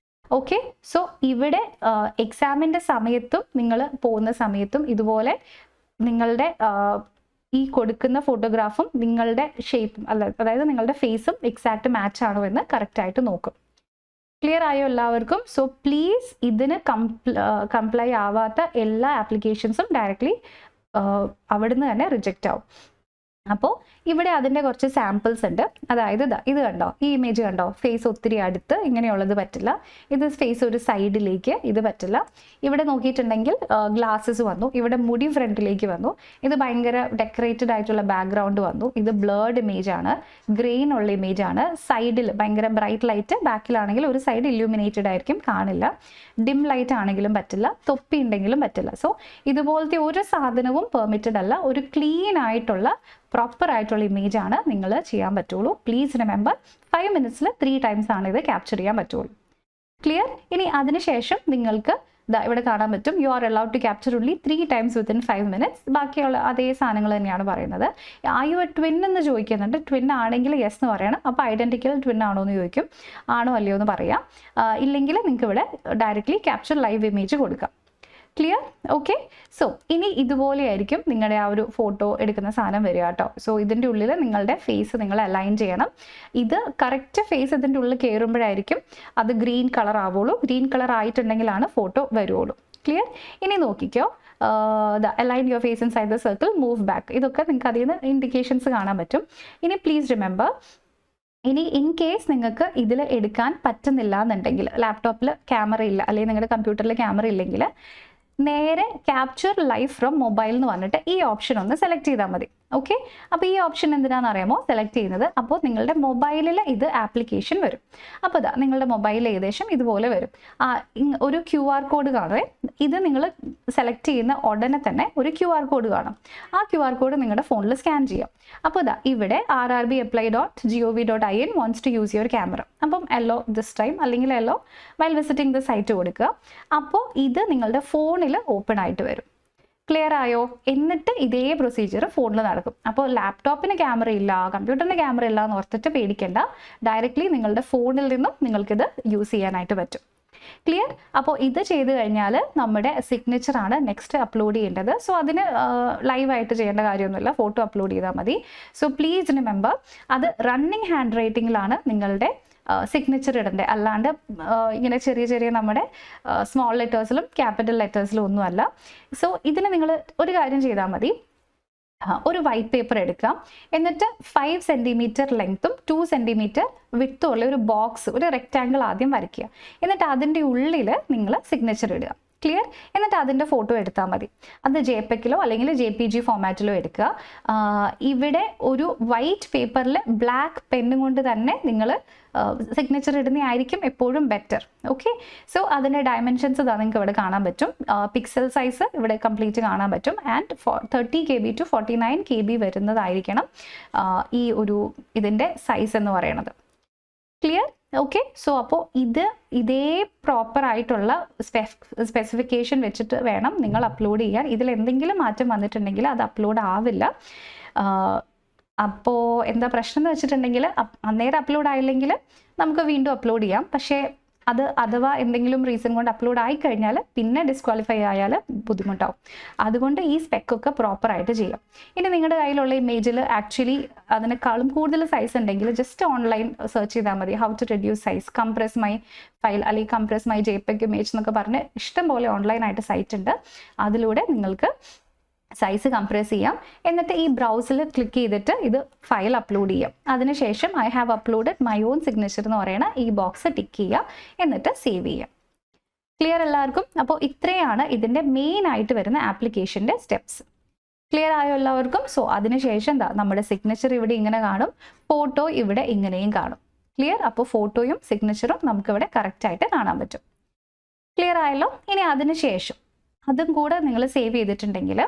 ഓക്കെ, സോ ഇവിടെ എക്സാമിൻ്റെ സമയത്തും നിങ്ങൾ പോകുന്ന സമയത്തും ഇതുപോലെ നിങ്ങളുടെ ഈ കൊടുക്കുന്ന ഫോട്ടോഗ്രാഫും നിങ്ങളുടെ ഷേപ്പും അതായത് നിങ്ങളുടെ ഫേസും എക്സാക്റ്റ് മാച്ച് ആണോ എന്ന് കറക്റ്റായിട്ട് നോക്കും. ക്ലിയർ ആയോ എല്ലാവർക്കും? സോ പ്ലീസ് ഇതിന് കംപ്ലൈ ആവാത്ത എല്ലാ ആപ്ലിക്കേഷൻസും ഡയറക്റ്റ്ലി അവിടുന്ന് തന്നെ റിജക്റ്റ് ആവും. അപ്പോൾ ഇവിടെ അതിൻ്റെ കുറച്ച് സാമ്പിൾസ് ഉണ്ട്. അതായത് ഇത് കണ്ടോ, ഈ ഇമേജ് കണ്ടോ, ഫേസ് ഒത്തിരി അടുത്ത് ഇങ്ങനെയുള്ളത് പറ്റില്ല. ഇത് ഫേസ് ഒരു സൈഡിലേക്ക്, ഇത് പറ്റില്ല. ഇവിടെ നോക്കിയിട്ടുണ്ടെങ്കിൽ ഗ്ലാസസ് വന്നു, ഇവിടെ മുടി ഫ്രണ്ടിലേക്ക് വന്നു, ഇത് ഭയങ്കര ഡെക്കറേറ്റഡ് ആയിട്ടുള്ള ബാക്ക്ഗ്രൗണ്ട് വന്നു, ഇത് ബ്ലേർഡ് ഇമേജ് ആണ്, ഗ്രെയിൻ ഉള്ള ഇമേജ് ആണ്, സൈഡിൽ ഭയങ്കര ബ്രൈറ്റ് ലൈറ്റ്, ബാക്കിലാണെങ്കിൽ ഒരു സൈഡ് ഇല്യൂമിനേറ്റഡ് ആയിരിക്കും, കാണില്ല, ഡിം ലൈറ്റ് ആണെങ്കിലും പറ്റില്ല, തൊപ്പി ഉണ്ടെങ്കിലും പറ്റില്ല. സോ ഇതുപോലത്തെ ഒരു സാധനവും പെർമിറ്റഡ് അല്ല. ഒരു ക്ലീൻ ആയിട്ടുള്ള പ്രോപ്പർ ആയിട്ടുള്ള ഇമേജ് ആണ് നിങ്ങൾ ചെയ്യാൻ പറ്റുള്ളൂ. പ്ലീസ് റിമെമ്പർ, 5 മിനിറ്റ്സിൽ 3 ടൈംസ് ആണ് ഇത് ക്യാപ്ചർ ചെയ്യാൻ പറ്റുള്ളൂ. ക്ലിയർ? ഇനി അതിനുശേഷം നിങ്ങൾക്ക് ഇവിടെ കാണാൻ പറ്റും, you are allowed to capture only 3 times within 5 minutes. ബാക്കിയുള്ള അതേ സാധനങ്ങൾ തന്നെയാണ് പറയുന്നത്. ആ യു ട്വിൻ എന്ന് ചോദിക്കുന്നുണ്ട്. ട്വിൻ ആണെങ്കിൽ യെസ് എന്ന് പറയണം. അപ്പോൾ ഐഡൻറ്റിക്കൽ ട്വിൻ ആണോ എന്ന് ചോദിക്കും, ആണോ അല്ലയോ എന്ന് പറയാം. ഇല്ലെങ്കിൽ നിങ്ങൾക്ക് ഇവിടെ ഡയറക്റ്റ്ലി ക്യാപ്ചർ ലൈവ് ഇമേജ് കൊടുക്കാം. ക്ലിയർ? ഓക്കെ. സോ ഇനി ഇതുപോലെയായിരിക്കും നിങ്ങളുടെ ആ ഒരു ഫോട്ടോ എടുക്കുന്ന സാധനം വരിക കേട്ടോ. സോ ഇതിൻ്റെ ഉള്ളിൽ നിങ്ങളുടെ ഫേസ് നിങ്ങൾ അലൈൻ ചെയ്യണം. ഇത് കറക്റ്റ് ഫേസ് ഇതിൻ്റെ ഉള്ളിൽ കയറുമ്പോഴായിരിക്കും അത് ഗ്രീൻ കളർ ആവുള്ളൂ. ഗ്രീൻ കളർ ആയിട്ടുണ്ടെങ്കിലാണ് ഫോട്ടോ വരുള്ളൂ. ക്ലിയർ? ഇനി നോക്കിക്കോ, align your face inside the circle, move back. ഇതൊക്കെ നിങ്ങൾക്ക് അതിൽ നിന്ന് ഇൻഡിക്കേഷൻസ് കാണാൻ പറ്റും. ഇനി പ്ലീസ് റിമെമ്പർ, ഇനി ഇൻ കേസ് നിങ്ങൾക്ക് ഇതിൽ എടുക്കാൻ പറ്റുന്നില്ല എന്നുണ്ടെങ്കിൽ, ലാപ്ടോപ്പിൽ ക്യാമറ ഇല്ല അല്ലെങ്കിൽ നിങ്ങളുടെ കമ്പ്യൂട്ടറിൽ ക്യാമറ ഇല്ലെങ്കിൽ, നേരെ ക്യാപ്ചർ ലൈവ് ഫ്രം മൊബൈൽ എന്ന് പറഞ്ഞിട്ട് ഈ ഓപ്ഷൻ ഒന്ന് സെലക്ട് ചെയ്താൽ മതി. ഓക്കെ. അപ്പോൾ ഈ ഓപ്ഷൻ എന്തിനാണെന്ന് അറിയാമോ സെലക്ട് ചെയ്യുന്നത്? അപ്പോൾ നിങ്ങളുടെ മൊബൈലിൽ ഇത് ആപ്ലിക്കേഷൻ വരും. അപ്പോൾ ഇതാ നിങ്ങളുടെ മൊബൈലിൽ ഏകദേശം ഇതുപോലെ വരും. ഒരു QR കോഡ് കാണുമേ. ഇത് നിങ്ങൾ സെലക്ട് ചെയ്യുന്ന ഉടനെ തന്നെ ഒരു QR കോഡ് കാണും. ആ QR കോഡ് നിങ്ങളുടെ ഫോണിൽ സ്കാൻ ചെയ്യാം. അപ്പോൾ ഇതാ ഇവിടെ rrbapply.gov.in wants to use your camera. അപ്പം allow this time അല്ലെങ്കിൽ allow while visiting the site കൊടുക്കുക. അപ്പോൾ ഇത് നിങ്ങളുടെ ഫോണിൽ ഓപ്പൺ ആയിട്ട് വരും. ക്ലിയർ ആയോ? എന്നിട്ട് ഇതേ പ്രൊസീജിയർ ഫോണിൽ നടക്കും. അപ്പോൾ ലാപ്ടോപ്പിന് ക്യാമറ ഇല്ല, കമ്പ്യൂട്ടറിന് ക്യാമറ ഇല്ല എന്ന് ഓർത്തിട്ട് പേടിക്കേണ്ട. ഡയറക്റ്റ്ലി നിങ്ങളുടെ ഫോണിൽ നിന്നും നിങ്ങൾക്കിത് യൂസ് ചെയ്യാനായിട്ട് പറ്റും. ക്ലിയർ? അപ്പോൾ ഇത് ചെയ്ത് കഴിഞ്ഞാൽ നമ്മുടെ സിഗ്നേച്ചറാണ് നെക്സ്റ്റ് അപ്ലോഡ് ചെയ്യേണ്ടത്. സോ അതിന് ലൈവായിട്ട് ചെയ്യേണ്ട കാര്യമൊന്നുമില്ല, ഫോട്ടോ അപ്ലോഡ് ചെയ്താൽ മതി. സോ പ്ലീസ് റിമെമ്പർ, അത് റണ്ണിങ് ഹാൻഡ് റൈറ്റിങ്ങിലാണ് നിങ്ങളുടെ സിഗ്നേച്ചർ ഇടേണ്ടത്. അല്ലാണ്ട് ഇങ്ങനെ ചെറിയ ചെറിയ നമ്മുടെ സ്മോൾ ലെറ്റേഴ്സിലും ക്യാപിറ്റൽ ലെറ്റേഴ്സിലും ഒന്നുമല്ല. സോ ഇതിന് നിങ്ങൾ ഒരു കാര്യം ചെയ്താൽ മതി, ഒരു വൈറ്റ് പേപ്പർ എടുക്കാം. എന്നിട്ട് 5 centimeter ലെങ്ത്തും 2 centimeter വിഡ്ത്തും ഉള്ള ഒരു ബോക്സ്, ഒരു റെക്റ്റാങ്കിൾ ആദ്യം വരയ്ക്കുക. എന്നിട്ട് അതിൻ്റെ ഉള്ളിൽ നിങ്ങൾ സിഗ്നേച്ചർ ഇടുക. ക്ലിയർ? എന്നിട്ട് അതിൻ്റെ ഫോട്ടോ എടുത്താൽ മതി. അത് JPEG-ലോ അല്ലെങ്കിൽ JPG ഫോമാറ്റിലോ എടുക്കുക. ഇവിടെ ഒരു വൈറ്റ് പേപ്പറിൽ ബ്ലാക്ക് പെന്നും കൊണ്ട് തന്നെ നിങ്ങൾ സിഗ്നേച്ചർ ഇടുന്നതായിരിക്കും എപ്പോഴും ബെറ്റർ. ഓക്കെ. സോ അതിൻ്റെ ഡയമെൻഷൻസ് ഇതാ നിങ്ങൾക്ക് ഇവിടെ കാണാൻ പറ്റും. പിക്സൽ സൈസ് ഇവിടെ കംപ്ലീറ്റ് കാണാൻ പറ്റും. ആൻഡ് 30 KB to 49 KB വരുന്നതായിരിക്കണം ഈ ഒരു ഇതിൻ്റെ സൈസ് എന്ന് പറയുന്നത്. ക്ലിയർ? ഓക്കെ. സോ അപ്പോൾ ഇതേ പ്രോപ്പർ ആയിട്ടുള്ള സ്പെസിഫിക്കേഷൻ വെച്ചിട്ട് വേണം നിങ്ങൾ അപ്ലോഡ് ചെയ്യാൻ. ഇതിൽ എന്തെങ്കിലും മാറ്റം വന്നിട്ടുണ്ടെങ്കിൽ അത് അപ്ലോഡ് ആവില്ല. അപ്പോൾ എന്താ പ്രശ്നം എന്ന് വെച്ചിട്ടുണ്ടെങ്കിൽ, അന്നേരം അപ്ലോഡ് ആയില്ലെങ്കിൽ നമുക്ക് വീണ്ടും അപ്ലോഡ് ചെയ്യാം. പക്ഷേ അത് അഥവാ എന്തെങ്കിലും റീസൺ കൊണ്ട് അപ്ലോഡ് ആയിക്കഴിഞ്ഞാൽ പിന്നെ ഡിസ്ക്വാളിഫൈ ആയാൽ ബുദ്ധിമുട്ടാവും. അതുകൊണ്ട് ഈ സ്പെക്കൊക്കെ പ്രോപ്പറായിട്ട് ചെയ്യാം. ഇനി നിങ്ങളുടെ കയ്യിലുള്ള ഇമേജിൽ ആക്ച്വലി അതിനേക്കാളും കൂടുതൽ സൈസ് ഉണ്ടെങ്കിൽ ജസ്റ്റ് ഓൺലൈൻ സെർച്ച് ചെയ്താൽ മതി, how to reduce size, compress my file അല്ലെങ്കിൽ കംപ്രസ് മൈ JPEG ഇമേജ് എന്നൊക്കെ പറഞ്ഞ് ഇഷ്ടം പോലെ ഓൺലൈനായിട്ട് സൈറ്റ് ഉണ്ട്. അതിലൂടെ നിങ്ങൾക്ക് സൈസ് കംപ്രസ് ചെയ്യാം. എന്നിട്ട് ഈ ബ്രൗസിൽ ക്ലിക്ക് ചെയ്തിട്ട് ഇത് ഫയൽ അപ്ലോഡ് ചെയ്യാം. അതിനുശേഷം I have uploaded my own signature എന്ന് പറയുന്ന ഈ ബോക്സ് ടിക്ക് ചെയ്യുക. എന്നിട്ട് സേവ് ചെയ്യാം. ക്ലിയർ എല്ലാവർക്കും? അപ്പോൾ ഇത്രയാണ് ഇതിൻ്റെ മെയിൻ ആയിട്ട് വരുന്ന ആപ്ലിക്കേഷൻ്റെ സ്റ്റെപ്സ്. ക്ലിയർ ആയോ എല്ലാവർക്കും? സോ അതിനുശേഷം എന്താ നമ്മുടെ സിഗ്നേച്ചർ ഇവിടെ ഇങ്ങനെ കാണും, ഫോട്ടോ ഇവിടെ ഇങ്ങനെയും കാണും. ക്ലിയർ? അപ്പോൾ ഫോട്ടോയും സിഗ്നേച്ചറും നമുക്കിവിടെ കറക്റ്റായിട്ട് കാണാൻ പറ്റും. ക്ലിയർ ആയല്ലോ? ഇനി അതിനുശേഷം അതും കൂടെ നിങ്ങൾ സേവ് ചെയ്തിട്ടുണ്ടെങ്കിൽ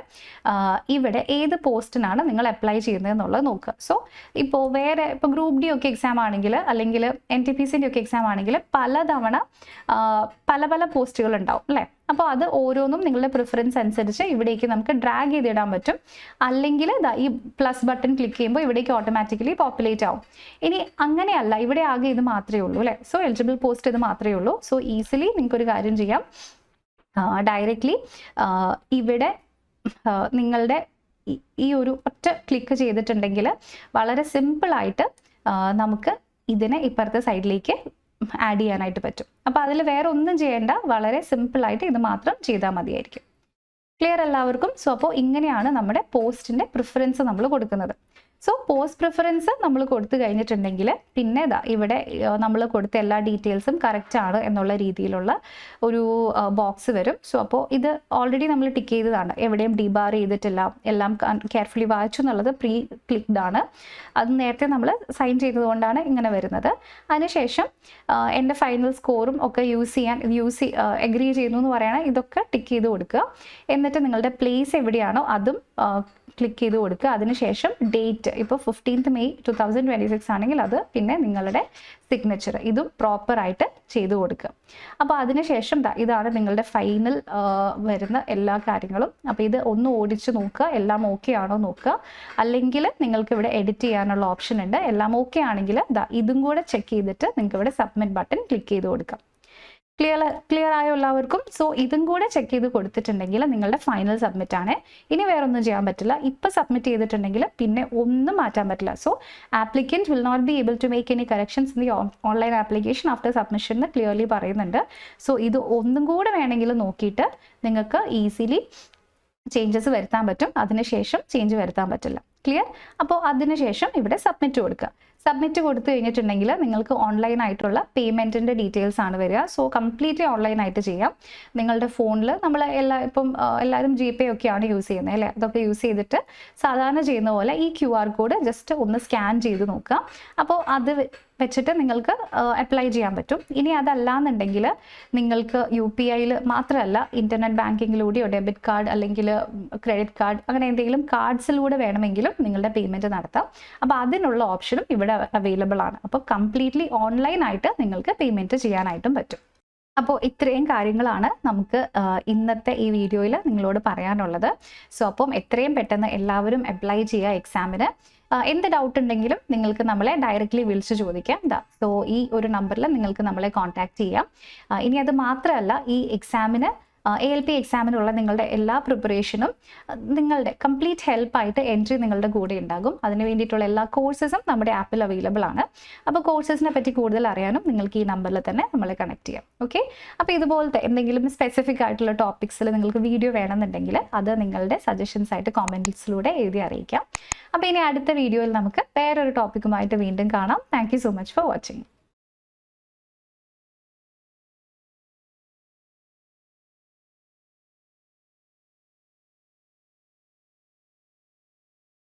ഇവിടെ ഏത് പോസ്റ്റിനാണ് നിങ്ങൾ അപ്ലൈ ചെയ്യുന്നത് എന്നുള്ളത് നോക്കുക. സോ ഇപ്പോൾ ഗ്രൂപ്പ് ഡി ഒക്കെ എക്സാം ആണെങ്കിൽ അല്ലെങ്കിൽ NTPCൻ്റെ ഒക്കെ എക്സാം ആണെങ്കിൽ പലതവണ പല പോസ്റ്റുകൾ ഉണ്ടാവും അല്ലേ? അപ്പോൾ അത് ഓരോന്നും നിങ്ങളുടെ പ്രിഫറൻസ് അനുസരിച്ച് ഇവിടേക്ക് നമുക്ക് ഡ്രാഗ് ചെയ്തിടാൻ പറ്റും. അല്ലെങ്കിൽ ഈ പ്ലസ് ബട്ടൺ ക്ലിക്ക് ചെയ്യുമ്പോൾ ഇവിടേക്ക് ഓട്ടോമാറ്റിക്കലി പോപ്പുലേറ്റ് ആവും. ഇനി അങ്ങനെയല്ല, ഇവിടെ ആകെ ഇത് മാത്രമേ ഉള്ളൂ അല്ലേ? സോ എലിജിബിൾ പോസ്റ്റ് ഇത് മാത്രമേ ഉള്ളൂ. സോ ഈസിലി നിങ്ങൾക്കൊരു കാര്യം ചെയ്യാം, ഡയറക്റ്റ്ലി ഇവിടെ നിങ്ങളുടെ ഈ ഒരു ഒറ്റ ക്ലിക്ക് ചെയ്തിട്ടുണ്ടെങ്കിൽ വളരെ സിമ്പിളായിട്ട് നമുക്ക് ഇതിനെ ഇപ്പുറത്തെ സൈഡിലേക്ക് ആഡ് ചെയ്യാനായിട്ട് പറ്റും. അപ്പോൾ അതിൽ വേറെ ഒന്നും ചെയ്യേണ്ട, വളരെ സിമ്പിളായിട്ട് ഇത് മാത്രം ചെയ്താൽ മതിയായിരിക്കും. ക്ലിയർ എല്ലാവർക്കും? സോ അപ്പോൾ ഇങ്ങനെയാണ് നമ്മുടെ പോസ്റ്റിൻ്റെ പ്രിഫറൻസ് നമ്മൾ കൊടുക്കുന്നത്. സോ പോസ്റ്റ് പ്രിഫറൻസ് നമ്മൾ കൊടുത്തു കഴിഞ്ഞിട്ടുണ്ടെങ്കിൽ പിന്നെ ഇവിടെ നമ്മൾ കൊടുത്ത എല്ലാ ഡീറ്റെയിൽസും കറക്റ്റ് ആണ് എന്നുള്ള രീതിയിലുള്ള ഒരു ബോക്സ് വരും. സോ അപ്പോൾ ഇത് ഓൾറെഡി നമ്മൾ ടിക്ക് ചെയ്തതാണ്, എവിടെയും ഡീബാർ ചെയ്തിട്ടില്ല, എല്ലാം കെയർഫുള്ളി വായിച്ചു എന്നുള്ളത് പ്രീ ക്ലിക്ക്ഡ് ആണ്. അത് നേരത്തെ നമ്മൾ സൈൻ ചെയ്തതുകൊണ്ടാണ് ഇങ്ങനെ വരുന്നത്. അതിനുശേഷം എൻ്റെ ഫൈനൽ സ്കോറും ഒക്കെ എഗ്രി ചെയ്യുന്നു എന്ന് പറയുകയാണെങ്കിൽ ഇതൊക്കെ ടിക്ക് ചെയ്ത് കൊടുക്കുക. എന്നിട്ട് നിങ്ങളുടെ പ്ലേസ് എവിടെയാണോ അതും ക്ലിക്ക് ചെയ്ത് കൊടുക്കുക. അതിനുശേഷം ഡേറ്റ് ഡേറ്റ് ഇപ്പോൾ 15th May 2026 ആണെങ്കിൽ അത് പിന്നെ നിങ്ങളുടെ സിഗ്നേച്ചർ ഇതും പ്രോപ്പറായിട്ട് ചെയ്തു കൊടുക്കുക. അപ്പോൾ അതിനുശേഷം ഇതാണ് നിങ്ങളുടെ ഫൈനൽ വരുന്ന എല്ലാ കാര്യങ്ങളും. അപ്പോൾ ഇത് ഒന്ന് ഓടിച്ച് നോക്കുക, എല്ലാം ഓക്കെ ആണോ നോക്കുക. അല്ലെങ്കിൽ നിങ്ങൾക്ക് ഇവിടെ എഡിറ്റ് ചെയ്യാനുള്ള ഓപ്ഷൻ ഉണ്ട്. എല്ലാം ഓക്കെ ആണെങ്കിൽ ഇതും കൂടെ ചെക്ക് ചെയ്തിട്ട് നിങ്ങൾക്ക് ഇവിടെ സബ്മിറ്റ് ബട്ടൺ ക്ലിക്ക് ചെയ്ത് കൊടുക്കാം. ക്ലിയർ ആയോ എല്ലാവർക്കും? സോ ഇതും കൂടെ ചെക്ക് ചെയ്ത് കൊടുത്തിട്ടുണ്ടെങ്കിൽ നിങ്ങളുടെ ഫൈനൽ സബ്മിറ്റ് ആണ്. ഇനി വേറെ ഒന്നും ചെയ്യാൻ പറ്റില്ല. ഇപ്പം സബ്മിറ്റ് ചെയ്തിട്ടുണ്ടെങ്കിൽ പിന്നെ ഒന്നും മാറ്റാൻ പറ്റില്ല. So applicant will not be able to make any corrections in the online application after submission എന്ന് ക്ലിയർലി പറയുന്നുണ്ട്. സോ ഇത് ഒന്നും കൂടെ വേണമെങ്കിൽ നോക്കിയിട്ട് നിങ്ങൾക്ക് ഈസിലി ചേഞ്ചസ് വരുത്താൻ പറ്റും. അതിനുശേഷം ചേഞ്ച് വരുത്താൻ പറ്റില്ല. ക്ലിയർ? അപ്പോൾ അതിനുശേഷം ഇവിടെ സബ്മിറ്റ് കൊടുക്കുക. സബ്മിറ്റ് കൊടുത്തു കഴിഞ്ഞിട്ടുണ്ടെങ്കിൽ നിങ്ങൾക്ക് ഓൺലൈനായിട്ടുള്ള പേയ്മെൻറ്റിൻ്റെ ഡീറ്റെയിൽസ് ആണ് വരിക. സോ കംപ്ലീറ്റ്ലി ഓൺലൈനായിട്ട് ചെയ്യാം. നിങ്ങളുടെ ഫോണിൽ നമ്മൾ എല്ലാവരും GPay ഒക്കെയാണ് യൂസ് ചെയ്യുന്നത് അല്ലേ? അതൊക്കെ യൂസ് ചെയ്തിട്ട് സാധാരണ ചെയ്യുന്ന പോലെ ഈ QR കോഡ് ജസ്റ്റ് ഒന്ന് സ്കാൻ ചെയ്ത് നോക്കുക. അപ്പോൾ അത് വെച്ചിട്ട് നിങ്ങൾക്ക് അപ്ലൈ ചെയ്യാൻ പറ്റും. ഇനി അതല്ലാന്നുണ്ടെങ്കിൽ നിങ്ങൾക്ക് UPIയിൽ മാത്രമല്ല ഇൻ്റർനെറ്റ് ബാങ്കിങ്ങിലൂടെയോ ഡെബിറ്റ് കാർഡ് അല്ലെങ്കിൽ ക്രെഡിറ്റ് കാർഡ് അങ്ങനെ എന്തെങ്കിലും കാർഡ്സിലൂടെ വേണമെങ്കിലും നിങ്ങളുടെ പേയ്മെൻറ്റ് നടത്താം. അപ്പോൾ അതിനുള്ള ഓപ്ഷനും ഇവിടെ അവൈലബിൾ ആണ്. അപ്പോൾ കംപ്ലീറ്റ്ലി ഓൺലൈനായിട്ട് നിങ്ങൾക്ക് പേയ്മെൻറ്റ് ചെയ്യാനായിട്ടും പറ്റും. അപ്പോൾ ഇത്രയും കാര്യങ്ങളാണ് നമുക്ക് ഇന്നത്തെ ഈ വീഡിയോയിൽ നിങ്ങളോട് പറയാനുള്ളത്. സോ അപ്പം എത്രയും പെട്ടെന്ന് എല്ലാവരും അപ്ലൈ ചെയ്യുക എക്സാമിന്. എന്ത് ഡൗട്ട് ഉണ്ടെങ്കിലും നിങ്ങൾക്ക് നമ്മളെ ഡയറക്റ്റ്ലി വിളിച്ച് ചോദിക്കാം. സോ ഈ ഒരു നമ്പറിൽ നിങ്ങൾക്ക് നമ്മളെ കോൺടാക്ട് ചെയ്യാം. ഇനി അത് മാത്രമല്ല ഈ എക്സാമിന് ALP എക്സാമിനുള്ള നിങ്ങളുടെ എല്ലാ പ്രിപ്പറേഷനും നിങ്ങളുടെ കംപ്ലീറ്റ് ഹെൽപ്പായിട്ട് എൻട്രി നിങ്ങളുടെ കൂടെ ഉണ്ടാകും. അതിന് വേണ്ടിയിട്ടുള്ള എല്ലാ കോഴ്സസും നമ്മുടെ ആപ്പിൽ അവൈലബിൾ ആണ്. അപ്പോൾ കോഴ്സസിനെ പറ്റി കൂടുതൽ അറിയാനും നിങ്ങൾക്ക് ഈ നമ്പറിൽ തന്നെ നമ്മളെ കണക്ട് ചെയ്യാം. ഓക്കെ? അപ്പോൾ ഇതുപോലത്തെ എന്തെങ്കിലും സ്പെസിഫിക് ആയിട്ടുള്ള ടോപ്പിക്സിൽ നിങ്ങൾക്ക് വീഡിയോ വേണമെന്നുണ്ടെങ്കിൽ അത് നിങ്ങളുടെ സജഷൻസ് ആയിട്ട് കോമെൻറ്റ്സിലൂടെ എഴുതി അറിയിക്കാം. അപ്പോൾ ഇനി അടുത്ത വീഡിയോയിൽ നമുക്ക് വേറൊരു ടോപ്പിക്കുമായിട്ട് വീണ്ടും കാണാം. Thank you so much for watching.